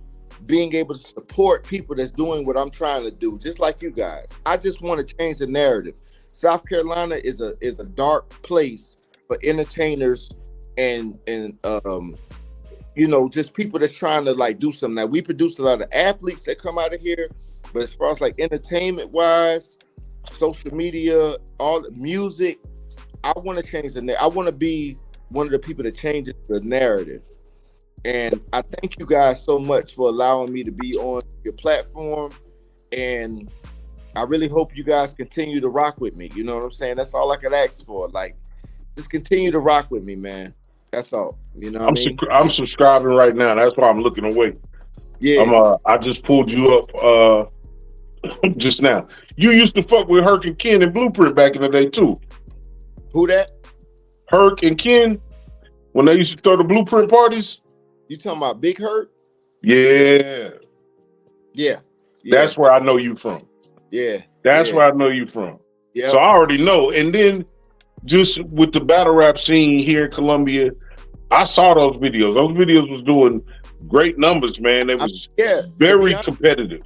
being able to support people that's doing what I'm trying to do, just like you guys. I just want to change the narrative. South Carolina is a dark place for entertainers and you know, just people that's trying to like do something. Now, we produce a lot of athletes that come out of here, but as far as like entertainment wise, social media, all the music, I want to change the narrative. I want to be one of the people that changes the narrative. And I thank you guys so much for allowing me to be on your platform. And I really hope you guys continue to rock with me. You know what I'm saying? That's all I could ask for. Like, just continue to rock with me, man. That's all. You know what I mean? I'm subscribing right now. That's why I'm looking away. Yeah. I just pulled you up just now. You used to fuck with Herc and Ken and Blueprint back in the day too. Who that? Herc and Ken, when they used to throw the Blueprint parties. You talking about Big Hurt? Yeah. Yeah. That's where I know you from. Yeah. That's where I know you from. Yeah. So I already know. And then just with the battle rap scene here in Columbia, I saw those videos. Those videos was doing great numbers, man. It was very competitive.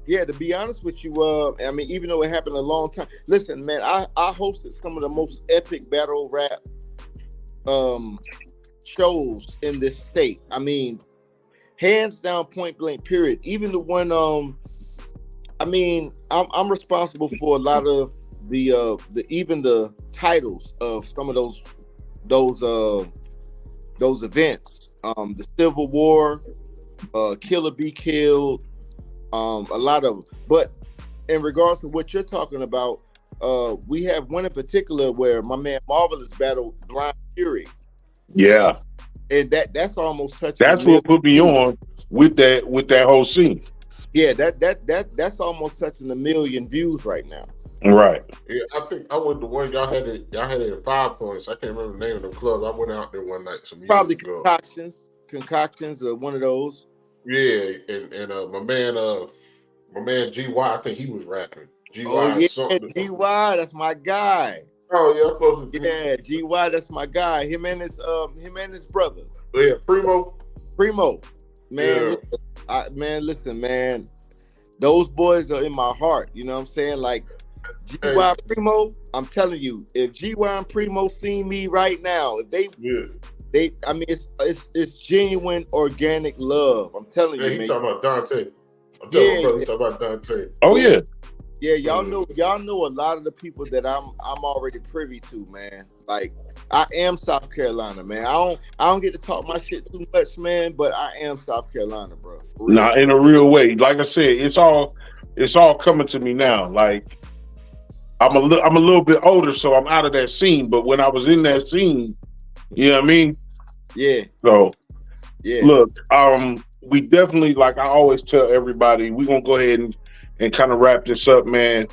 Yeah, to be honest with you, I mean, even though it happened a long time. Listen, man, I hosted some of the most epic battle rap shows in this state. I mean, hands down, point blank, period. Even the one, I mean, I'm responsible for a lot of the even the titles of some of those events. The Civil War, Killer Be Killed, a lot of them. But in regards to what you're talking about, we have one in particular where my man Marvelous battled Blind Fury. Yeah. And that's almost touching. That's what put me on with that whole scene. Yeah, that's almost touching 1 million views right now. Right. Yeah, I think I was the one y'all had it at 5 Points. I can't remember the name of the club. I went out there one night some years Probably ago. concoctions are one of those. Yeah, and my man GY, I think he was rapping. GY, oh yeah, something. GY, that's my guy. Oh yeah, I'm supposed to. Yeah, GY, that's my guy. Him and his brother. Yeah, Primo, man. Yeah. Listen, man. Those boys are in my heart. You know what I'm saying? Like GY Primo, I'm telling you, if GY and Primo see me right now, if they, I mean, it's genuine, organic love. I'm telling you, man. Talking about Dante. I'm telling my brother, he's talking about Dante. Oh yeah. Yeah, y'all know a lot of the people that I'm already privy to, man. Like, I am South Carolina, man. I don't get to talk my shit too much, man, but I am South Carolina, bro. Nah, in a real way. Like I said, it's all coming to me now. Like, I'm a little bit older, so I'm out of that scene. But when I was in that scene, you know what I mean? Yeah. So, yeah. Look, we definitely, like I always tell everybody, we're gonna go ahead and kind of wrap this up, man.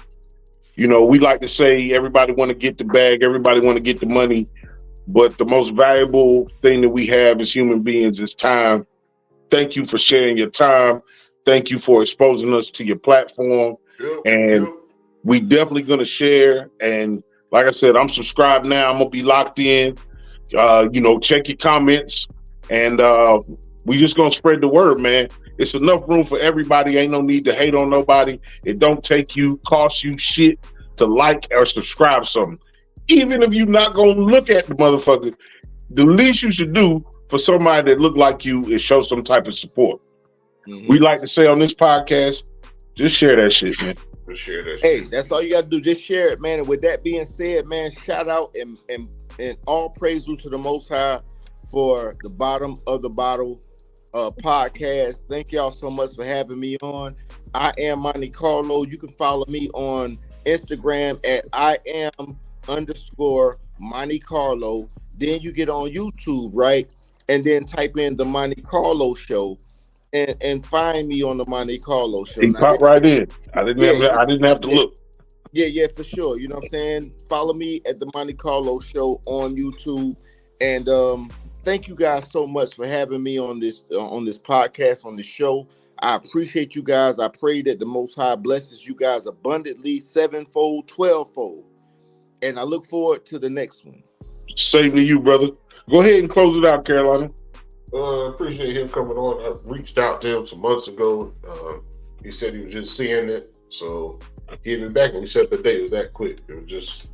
You know, we like to say everybody want to get the bag, everybody want to get the money, but the most valuable thing that we have as human beings is time. Thank you for sharing your time. Thank you for exposing us to your platform. We definitely gonna share. And like I said, I'm subscribed now. I'm gonna be locked in. You know, check your comments, and we just gonna spread the word, man. It's enough room for everybody. Ain't no need to hate on nobody. It don't cost you shit to like or subscribe to something. Even if you're not gonna look at the motherfucker, the least you should do for somebody that look like you and show some type of support. Mhm. We like to say on this podcast, just share that shit, man. Just share that Hey, shit. that's all you got to do. Just share it, man. And with that being said, man, shout out and all praise due to the Most High for the Bottom of the Bottle podcast. Thank y'all so much for having me on. I am Monte Carlo. You can follow me on Instagram at @IAM_Monte Carlo. Then you get on YouTube, right? And then type in the Monte Carlo Show and find me on the Monte Carlo Show. He popped right in. I didn't have to look. Yeah, for sure. You know what I'm saying? Follow me at the Monte Carlo Show on YouTube. And thank you guys so much for having me on this podcast, on this show. I appreciate you guys. I pray that the Most High blesses you guys abundantly, 7-fold, 12-fold. And I look forward to the next one. Same to you, brother. Go ahead and close it out, Carolina. Appreciate him coming on. I reached out to him some months ago. He said he was just seeing it, so he hit me back and we set the date. It was that quick. It was just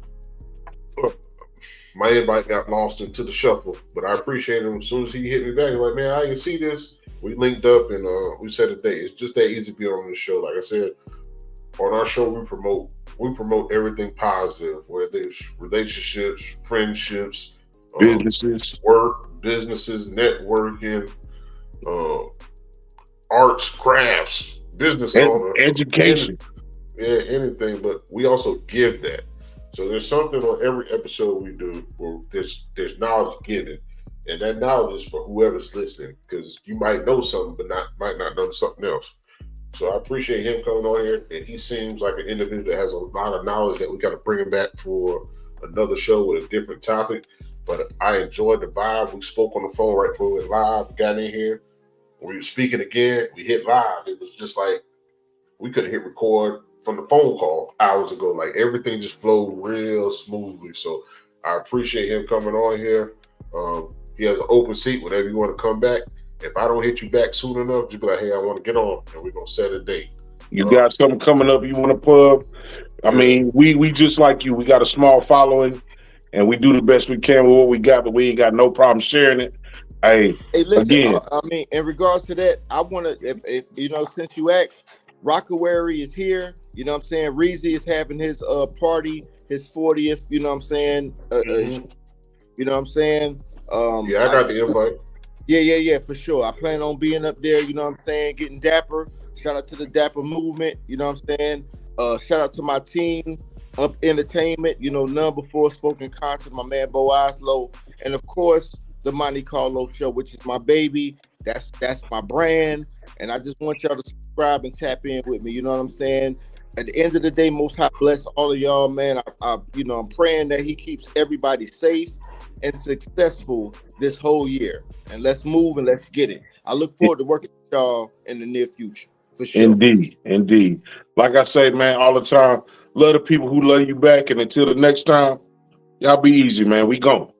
my invite got lost into the shuffle, but I appreciate him. As soon as he hit me back, he was like, man, I can see this. We linked up and we set a date. It's just that easy to be on this show. Like I said, on our show we promote everything positive, whether it's relationships, friendships, Businesses, work, businesses, networking, arts, crafts, business owner, education. anything. But we also give that. So there's something on every episode we do where there's knowledge given, and that knowledge is for whoever's listening, because you might know something but might not know something else. So I appreciate him coming on here, and he seems like an individual that has a lot of knowledge that we got to bring him back for another show with a different topic. But I enjoyed the vibe. We spoke on the phone right before we went live, got in here. We were speaking again. We hit live. It was just like we could hit record from the phone call hours ago. Like everything just flowed real smoothly. So I appreciate him coming on here. He has an open seat whenever you want to come back. If I don't hit you back soon enough, just be like, hey, I want to get on, and we're going to set a date. You got something coming up you want to plug? I mean, we just like you. We got a small following, and we do the best we can with what we got, but we ain't got no problem sharing it. Hey, listen, again. I mean, in regards to that, I want to, if you know, since you asked, Rockawary is here. You know what I'm saying? Reezy is having his party, his 40th. You know what I'm saying? You know what I'm saying? Yeah, I got the invite. Yeah, for sure. I plan on being up there, you know what I'm saying, getting dapper. Shout out to the Dapper movement, you know what I'm saying? Shout out to my team, Up Entertainment, you know, none before spoken content, my man Bo Oslo, and of course, the Monte Carlo Show, which is my baby. That's my brand, and I just want y'all to subscribe and tap in with me, you know what I'm saying? At the end of the day, Most High bless all of y'all, man. I'm praying that he keeps everybody safe and successful this whole year. And let's move and let's get it. I look forward to working with y'all in the near future, for sure. Indeed. Like I say, man, all the time, love the people who love you back. And until the next time, y'all be easy, man. We gone.